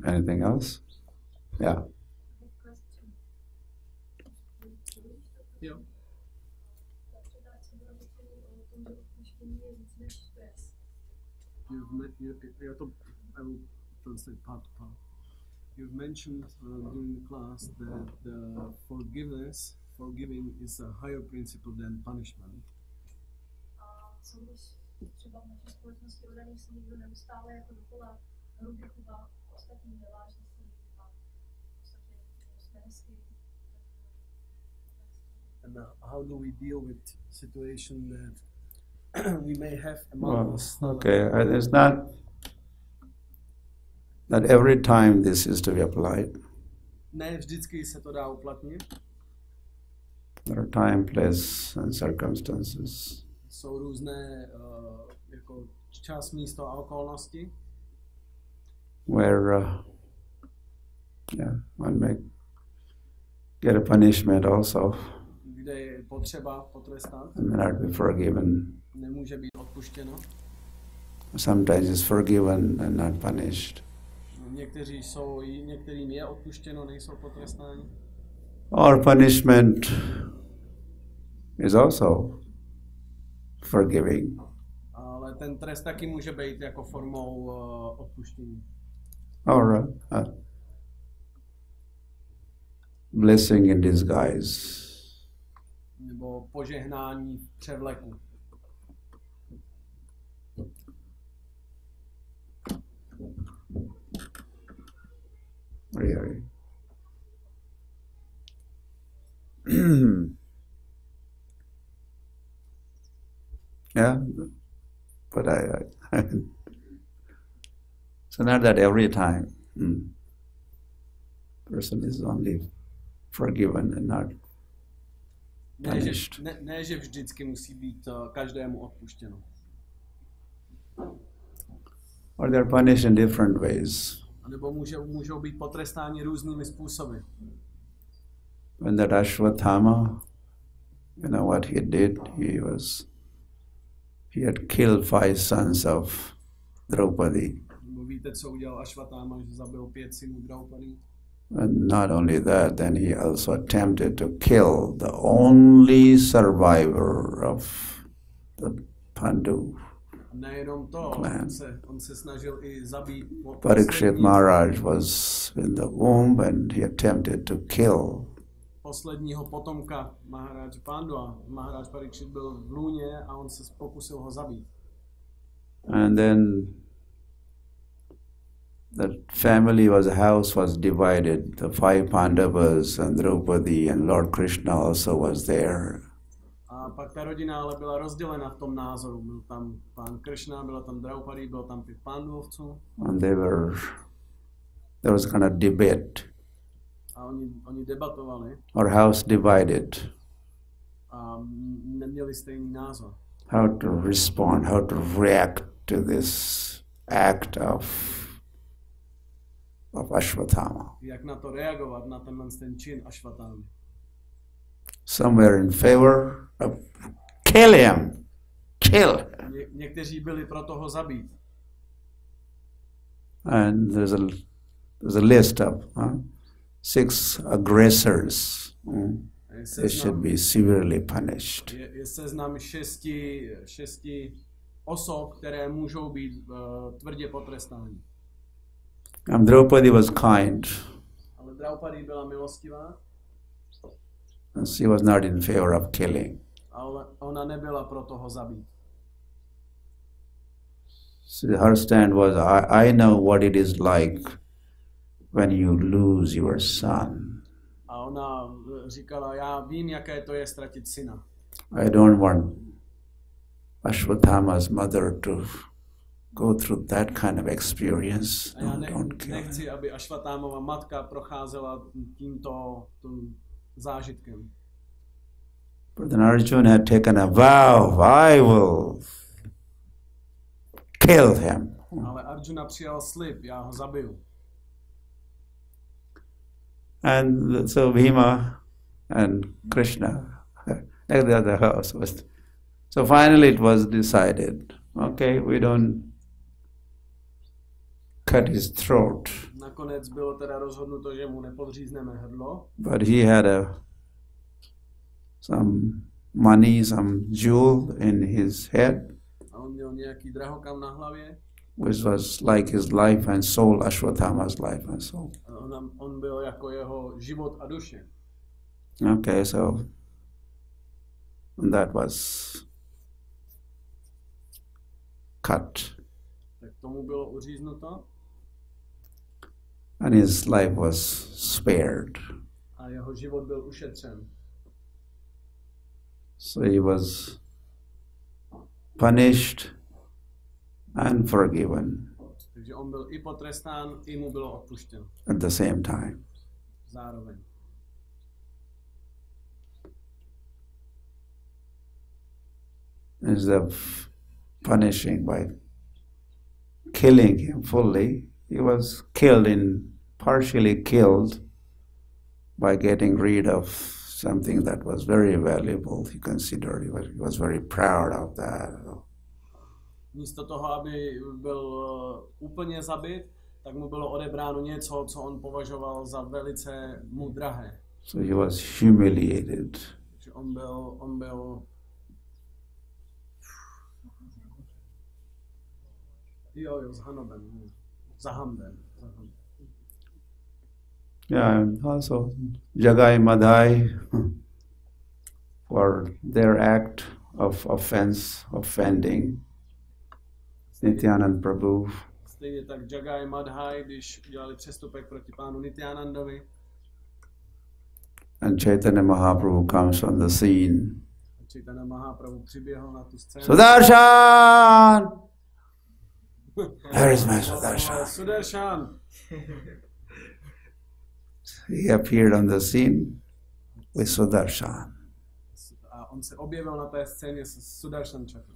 Anything else? Yeah. Jo. I will translate part to part. You've mentioned during the class that forgiving is a higher principle than punishment. Třeba v naší společnosti odaní se někdo neustále jako dokola hrubě chová ostatní nevážně si a v podstatě jsme hezky. And how do we deal with situation that we may have among us? Okay, it's not every time this is to be applied. Ne vždycky se to dá uplatnit. There are time, place, and circumstances. Jsou různé jako čas, místo a okolnosti. Where one may get a punishment also. Kde je potřeba potrestat. And may not be forgiven. Nemůže být odpuštěno. Sometimes it's forgiven and not punished. Některým je odpuštěno, nejsou potrestáni. Or punishment is also forgiving. Ale ten trest taky může být jako formou odpuštění. Or blessing in disguise. Nebo požehnání v převleku. Really. Yeah, but I so not that every time person is only forgiven and not punished. Ne, že vždycky musí být každému odpuštěno. Or they're punished in different ways. Nebo můžou být potrestáni různými způsoby. When that Ashwatthama, you know what he did? He had killed 5 sons of Draupadi. Víte, co udělal Ashwatthama, že zabil 5 synů Draupadi? And not only that, then he also attempted to kill the only survivor of the Pandu. Nejenom to, on se snažil i zabít Parikshit Maharaj was in the womb and he attempted to kill posledního potomka Maharaj Pandua. Maharaj Parikshit byl v lůně a on se pokusil ho zabít. And then the house was divided. The 5 Pandavas and Draupadi and Lord Krishna also was there. A pak ta rodina ale byla rozdělena v tom názoru. Byl tam pán Krishna, byla tam Draupadi, byl tam 5 Panduvců. And there was kind of debate. A oni debatovali. Our house divided. A neměli stejný názor. How to respond, how to react to this act of Ashwatthama. Jak na to reagovat, na ten čin Ashwatthama. Some were in favor of kill him. Někteří byli pro toho zabít. And there's a list of 6 aggressors. They should be severely punished. Je seznam 6 osob, které můžou být tvrdě potrestány. And Draupadi was kind. Ale Draupadi byla milostivá. And she was not in favor of killing. Ale ona nebyla pro toho zabít. So her stand was, I know what it is like when you lose your son. A ona říkala, já vím, jaké to je ztratit syna. I don't want Ashwatthama's mother to go through that kind of experience. Don't kill her. Nechci, aby Ashwatthamova matka procházela tímto zážitkem. But then Arjuna had taken a vow, I will kill him. Ale Arjuna přijal slib, já ho zabiju. And so Bhima and Krishna, at the other house was. So finally it was decided, okay, we don't cut his throat. Nakonec bylo teda rozhodnuto, že mu nepodřízneme hrdlo. But he had some money, some jewel in his head. A on měl nějaký drahokam na hlavě. Which was like his life and soul, Ashwatthama's life and soul. on byl jako jeho život a duše. Okay, so that was cut. Tak tomu bylo uříznuto. And his life was spared. A jeho život byl ušetřen. So he was punished and forgiven Takže on byl i potrestán, i mu bylo odpuštěno. at the same time. Zároveň. Instead of punishing by killing him fully, he was partially killed by getting rid of something that was very valuable. He considered he was very proud of that. Místo toho, aby byl úplně zabit, tak mu bylo odebráno něco, co on považoval za velice mu drahé. So he was humiliated. Takže on byl zhanoben, zahamben. Yeah, and also Jagai Madhai for their act of offending Nityanand Prabhu. Stejně tak Jagai Madhai, když udělali přestupek proti pánu Nityanandovi. And Chaitanya Mahaprabhu comes on the scene. Chaitanya Mahaprabhu přiběhl na tu scénu. Sudarshan! Where is my Sudarshan? Sudarshan! He appeared on the scene with Sudarshan. A on se objevil na té scéně s Sudarshan Chakra.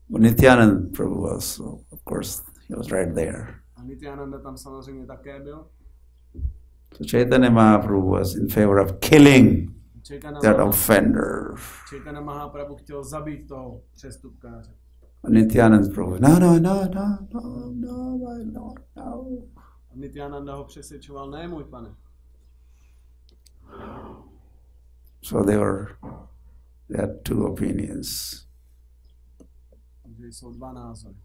Nityanand Prabhu was, of course, he was right there. A Nityananda tam samozřejmě také byl. So Chaitanya Mahaprabhu was in favor of killing that offender. Chaitanya Mahaprabhu chtěl zabít toho přestupkáře. Nityanand Prabhu, no, my Lord, no. A Nityananda ho přesvědčoval, ne, můj pane. So they had two opinions. Takže jsou dva názory.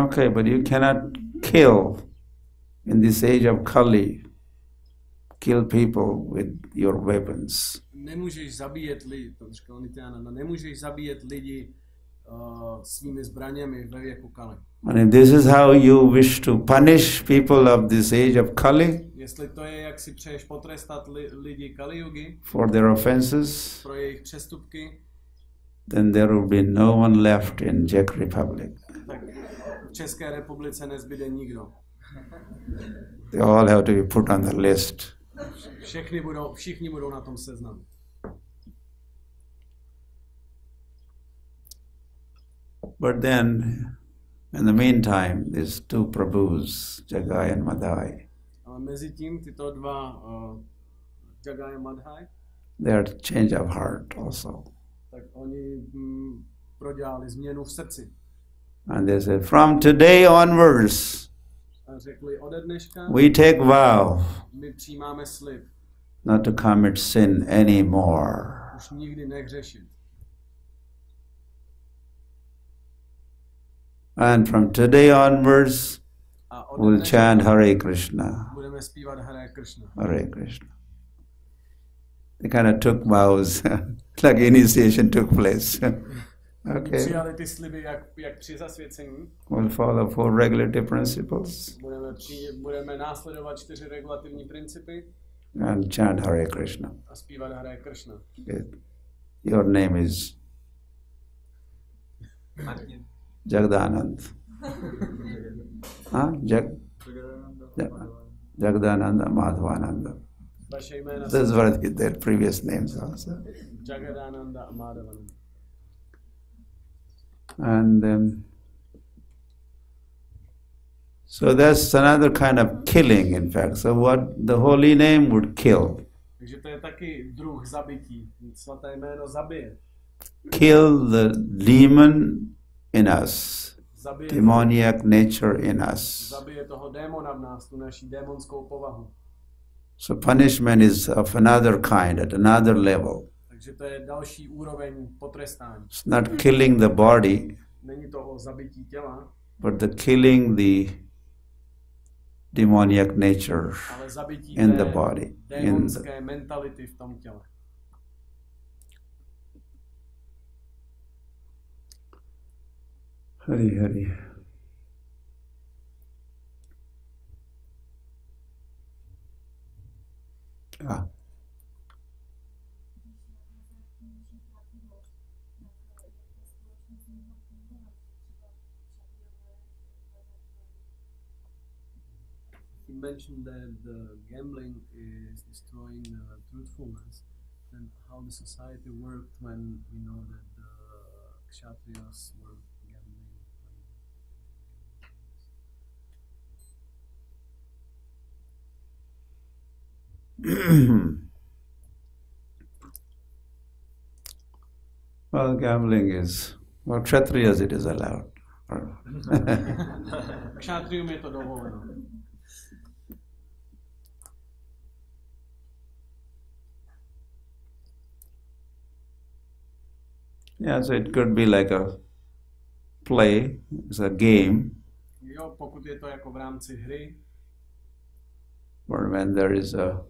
Okay, but you cannot kill in this age of Kali, kill people with your weapons. Nemůžeš zabíjet lidi, to říkal Nityananda, nemůžeš zabíjet lidi svými zbraněmi ve věku Kali. And if this is how you wish to punish people of this age of Kali, jestli to je, jak si přeješ potrestat lidi Kali Yugi for their offenses, pro jejich přestupky, then there will be no one left in Czech Republic. tak v České republice nezbyde nikdo. They all have to be put on the list. Všichni budou na tom seznamu. But then, in the meantime, these two Prabhus, Jagai and Madhai, Ale mezi tím tyto dva Jagai a Madhai, they had change of heart also. tak oni prodělali změnu v srdci. And they said, from today onwards, A řekli, ode dneška we take vow my přijímáme slib, not to commit sin anymore. už nikdy nehřešit. And from today onwards, A ode we'll dneška chant Hare Krishna, budeme zpívat Hare Krishna. Hare Krishna. They kind of took vows, like initiation took place. Okay. Přijali ty sliby, jak při zasvěcení. We'll follow 4 regulative principles Budeme následovat 4 regulativní principy and chant Hare Krishna. a zpívat Hare Krishna. Okay. Your name is Martin. Jagdanand. Jagdananda Madhvananda. Vaše jména Those were their previous names also. Jagadananda a Madhavananda. And so that's another kind of killing, in fact. So what the holy name would kill. Takže to je taky druh zabití. Svaté jméno zabije. Kill the demon in us, Zabije demoniac nature in us. Zabije toho démona v nás, tu naši démonskou povahu. So punishment is of another kind, at another level. Takže to je další úroveň potrestání. It's not killing the body, Není to o zabití těla, but the killing the demoniac nature ale zabití in té the body. démonské mentality v tom těle. Hari Hari. Ah. You mentioned that the gambling is destroying truthfulness, and how the society worked when we know that the Kshatriyas were gambling. Well, gambling is, well, Kshatriyas it is allowed. Kshatriyům je to dovoleno. Yeah, so it could be like a play, it's a game, Jo, pokud je to jako v rámci hry, or when there is a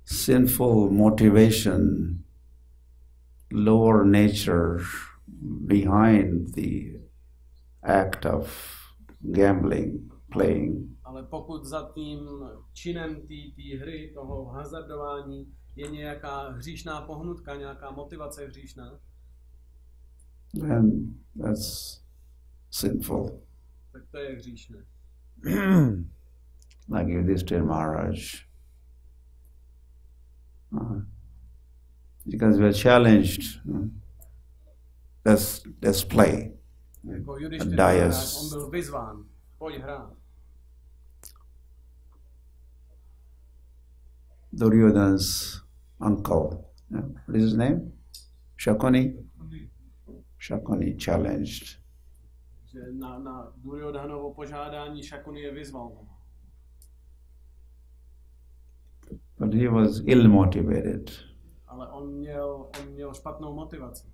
sinful motivation, lower nature behind the act of gambling, playing. ale pokud za tím činem té hry, toho hazardování, je nějaká hříšná pohnutka, nějaká motivace hříšná, And that's sinful. tak to je hříšné. Like Yudhishthira Maharaj. Because we are challenged. Let's play. Jako Yudhishthira Maharaj, Dais. on byl vyzván, pojď hrát. Duryodhana's uncle, what is his name? Shakuni? Shakuni challenged. Že na Duryodhanovo požádání Shakuni je vyzval. But he was ill-motivated. Ale on měl špatnou motivaci.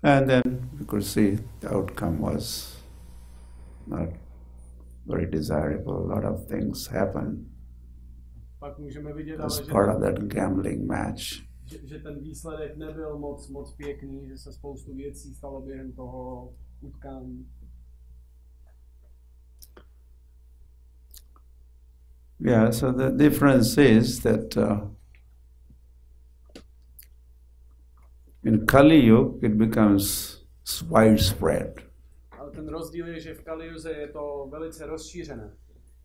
And then you could see the outcome was not very desirable. A lot of things happened Pak můžeme vidět, as ale part of that gambling match. že ten výsledek nebyl moc pěkný, že se spoustu věcí stalo během toho utkání. Yeah, so the difference is that in Kali Yuga it becomes widespread. Ale ten rozdíl je, že v Kaliuze je to velice rozšířené.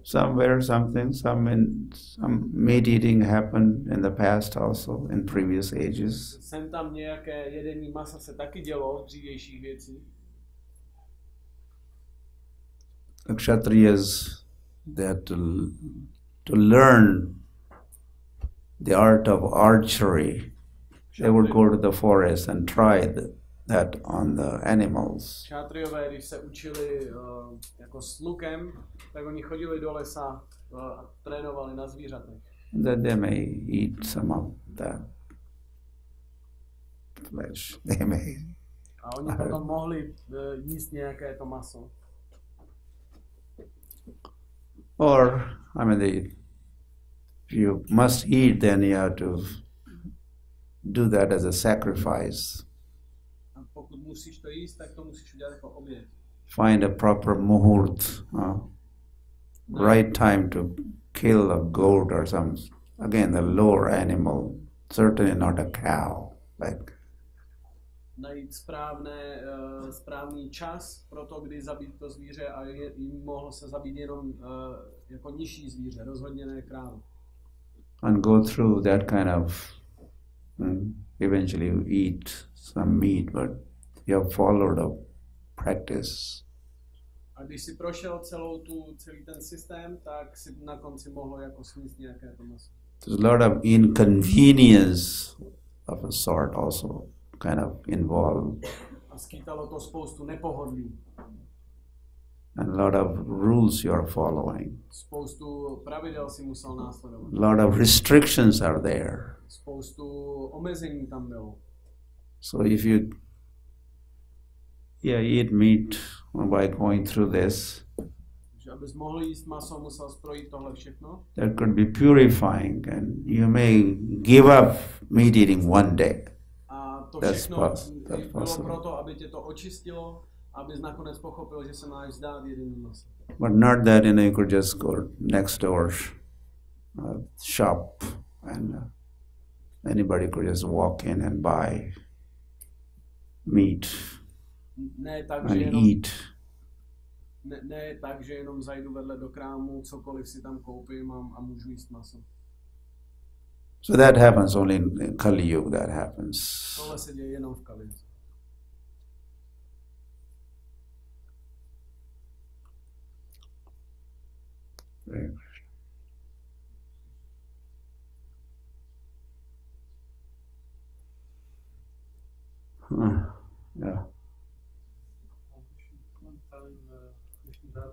Somewhere something, some meat eating happened in the past also, in previous ages. Sem tam nějaké jedení masa se taky dělo v dřívějších věcí. The Kshatriyas, they had to learn the art of archery. They would go to the forest and try that on the animals. Kshatriyové, když se učili jako s lukem, tak oni chodili do lesa a trénovali na zvířatech. That they may eat some of that flesh. They may. A oni potom mohli jíst nějaké to maso. Or, I mean, if you must eat, then you have to do that as a sacrifice. A pokud musíš to jíst, tak to musíš udělat jako oběť. Find a proper muhurt, right time to kill a goat or some, again, the lower animal, certainly not a cow. Like. Najít správný čas pro to, kdy zabít to zvíře a mohlo se zabít jenom jako nižší zvíře, rozhodně ne kráva. And go through that kind of, eventually you eat some meat, but you have followed a practice. A když si prošel celý ten systém, tak si na konci mohlo jako sníst nějaké to maso. There's a lot of inconvenience of a sort also kind of involved. A skýtalo to spoustu nepohodlí. And a lot of rules you are following. Spoustu pravidel si musel následovat. A lot of restrictions are there. Spoustu omezení tam bylo. So if you eat meat by going through this, Že abys mohl jíst maso, musel projít tohle všechno. that could be purifying, and you may give up meat eating one day. A to That's všechno that's bylo possible. proto, aby tě to očistilo, abys nakonec pochopil, že se máš vzdát jediným maso. But not that you could just go next door shop and anybody could just walk in and buy meat Ne tak, and že jenom, eat. ne tak, že jenom zajdu vedle do krámu, cokoliv si tam koupím a můžu jíst maso. So that happens only in Kali Yuga. That happens. Tohle se děje jenom v Kali. Very yeah. One time, Krishna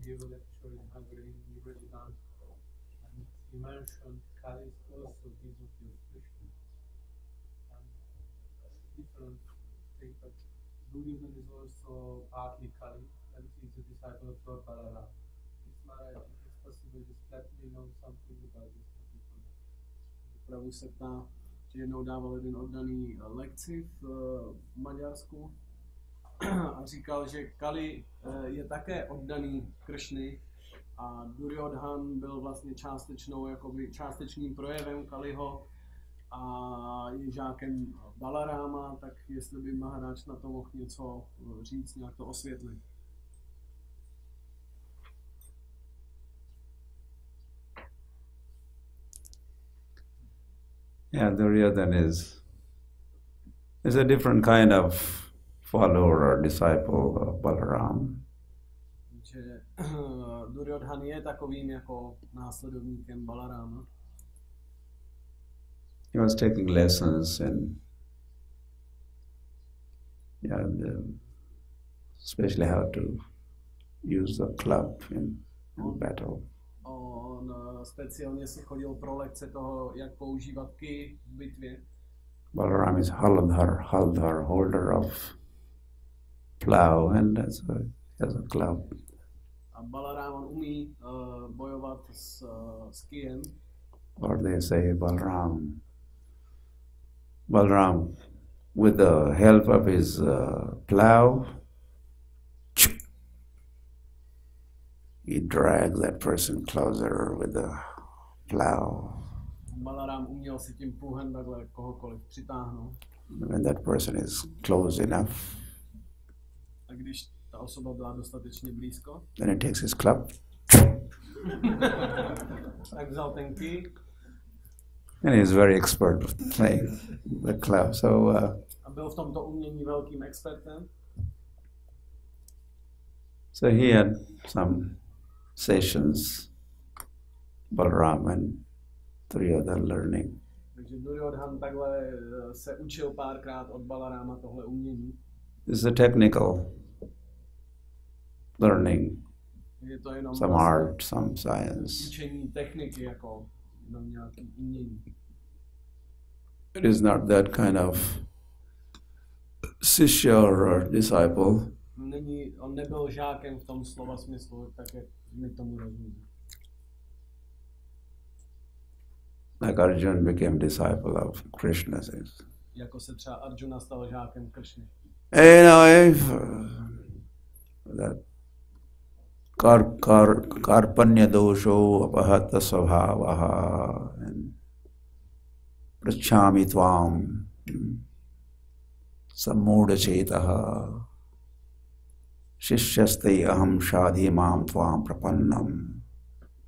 gave a lecture in Hungary in Bereft, and he mentioned Kali is also devotee of Krishna. And different thing, but Buddhism is also partly Kali, and he's a disciple of Lord Balaram. Is Maharaj, if it's possible, just let me know something about this. Pravu se ptá, že jednou dával jeden oddaný lekci v Maďarsku a říkal, že Kali je také oddaný Kršny a Duryodhan byl vlastně částečným projevem Kaliho a je žákem Balaráma, tak jestli by Maharaj na to mohl něco říct, nějak to osvětlit. Yeah, Duryodhan is a different kind of follower or disciple of Balaram. Že Duryodhan je takovým jako následovníkem Balaráma. He was taking lessons in especially how to use the club in battle. On speciálně si chodil pro lekce toho, jak používat ki v bitvě. Balaram is Haldhar, holder of plow, and has a club. A Balaram on umí bojovat s kijem. Or they say Balaram, with the help of his plow, he drags that person closer with the plow. Balaram uměl si tím pluhem takhle kohokoliv přitáhnout. When that person is close enough, A když ta osoba byla dostatečně blízko, then he takes his club tak vzal ten ki and he's very expert with playing the club. So a byl v tomto umění velkým expertem. so he had some sessions, Balaram and Duryodhan learning. Takže Duryodhan takhle se učil párkrát od Balaráma tohle umění. This is a technical learning, Je to jenom some art, some science. učení techniky, jako jenom nějaký umění. It is not that kind of shishya or disciple. On nebyl žákem v tom slova smyslu, tak jak my tomu rozumíme. Like Arjuna became disciple of Krishna. Jako se třeba Arjuna stal žákem Kršny. If that karpanya dosho apahata svabhavaha and prachami tvam sammuda chetaha shishyastai aham shadhi mam tvam prapannam.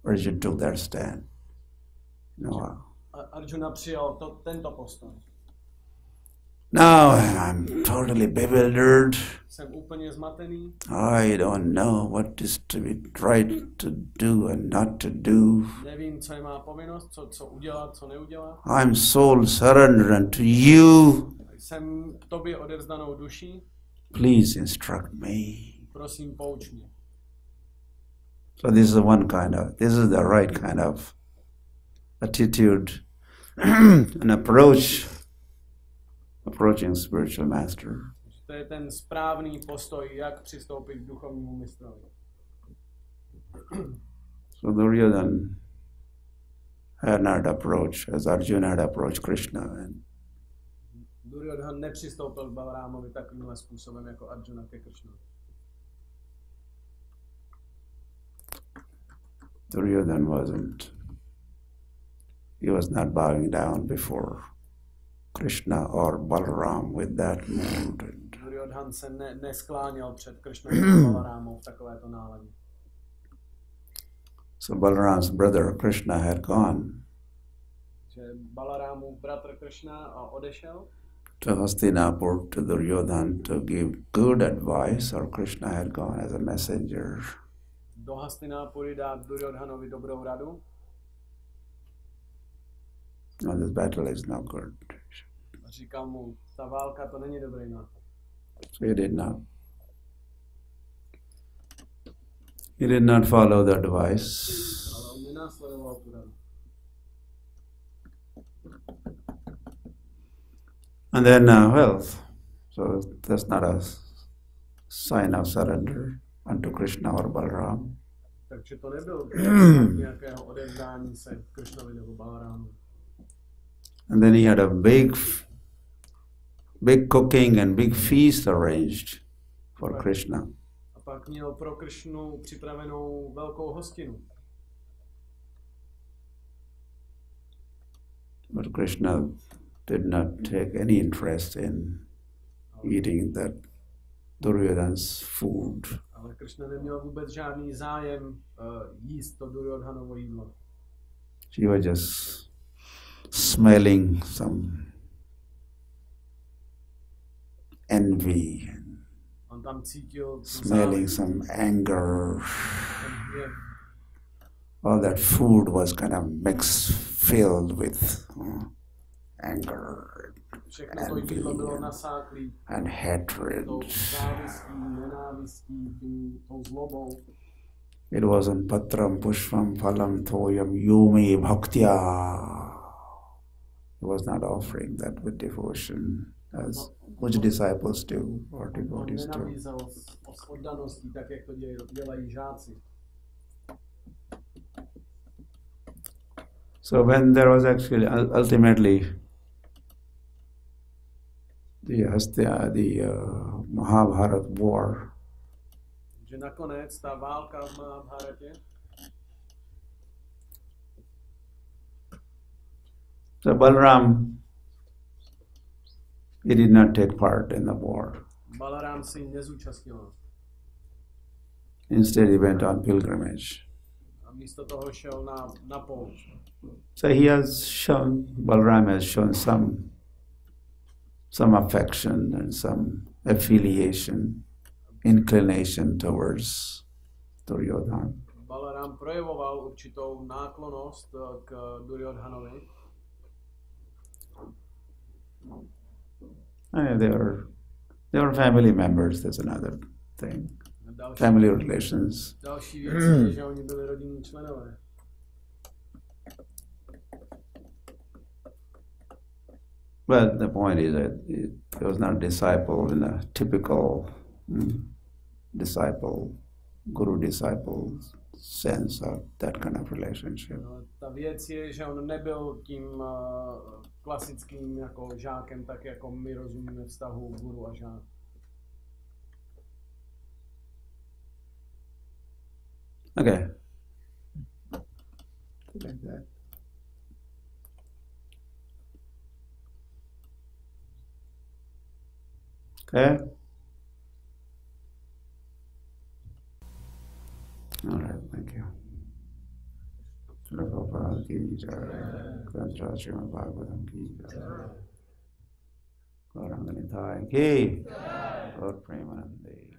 Arjuna took that stand. Arjuna přijal tento postoj. Now I'm totally bewildered. Jsem úplně zmatený. I don't know what is to be right to do and not to do. Nevím, co je má povinnost, co udělat, co neudělat. I'm soul surrendered to you. Jsem tobě odevzdanou duší. please instruct me. Prosím, pouč mě. So this is this is the right kind of attitude and approaching spiritual master. To je ten správný postoj, jak přistoupit k duchovnímu mistrovi. So Duryodhana had not approached as Arjuna had approached Krishna. And Duryodhana nepřistoupil k Balarámovi takovýmhle způsobem jako Arjuna ke Krishnovi. Duryodhana he was not bowing down before Krishna or Balaram with that mood. Duryodhana se neskláněl před Krishnou a Balarámou v takovéto náladě. So Balaram's brother Krishna had gone. Že Balarámův bratr Krishna odešel To Hastinapur to Duryodhana to give good advice, or Krishna had gone as a messenger. Do Hastinapury dát Duryodhanovi dobrou radu. No, this battle is not good. A říkal mu, ta válka to není dobrý nápad. So he did not follow the advice. Ale on nenásledoval tu radu. And then, so that's not a sign of surrender unto Krishna or Balaram. Takže to nebyl nějakého odevzdání se Krishnovi nebo Balarámu. And then he had a big cooking and big feast arranged for Krishna. A pak měl pro Krishnu připravenou velkou hostinu. But Krishna did not take any interest in eating that Duryodhana's food. Ale Krishna neměl vůbec žádný zájem jíst to Duryodhanovo jídlo. She was just smelling some envy, On tam cítil smelling some anger. All that food was kind of mixed, filled with anger, všechno to jídlo bylo nasáklý and hatred. tou závistí, nenávistí, tou zlobou. It wasn't patram pushpam phalam thoyam yume bhaktya. He was not offering that with devotion, as which disciples do, or devotees do. Nenabízel s oddaností, tak jak to dělají žáci. So when there was actually ultimately the Mahabharat war, Že nakonec ta válka v Mahabharatě, so Balaram, he did not take part in the war. Balarám se jí nezúčastnil. Instead, he went on pilgrimage. A místo toho šel na pouť. So Balaram has shown some affection and some affiliation, inclination towards Duryodhana. Balarám projevoval určitou náklonnost k Duryodhanovi. They were family members, that's another thing. Family relations. Další věc je, že oni byli rodinní členové. But the point is that he was not a disciple in a typical guru-disciple sense of that kind of relationship. No, ta věc je, že on nebyl tím klasickým jako žákem, tak jako my rozumíme vztahu guru a žák. Okay. Like that. Okay. All right, thank you. Prabhupada ki jai, Granth Srimad Bhagavatam ki jai, Gauranga Nithai ki, Gaur Premanande.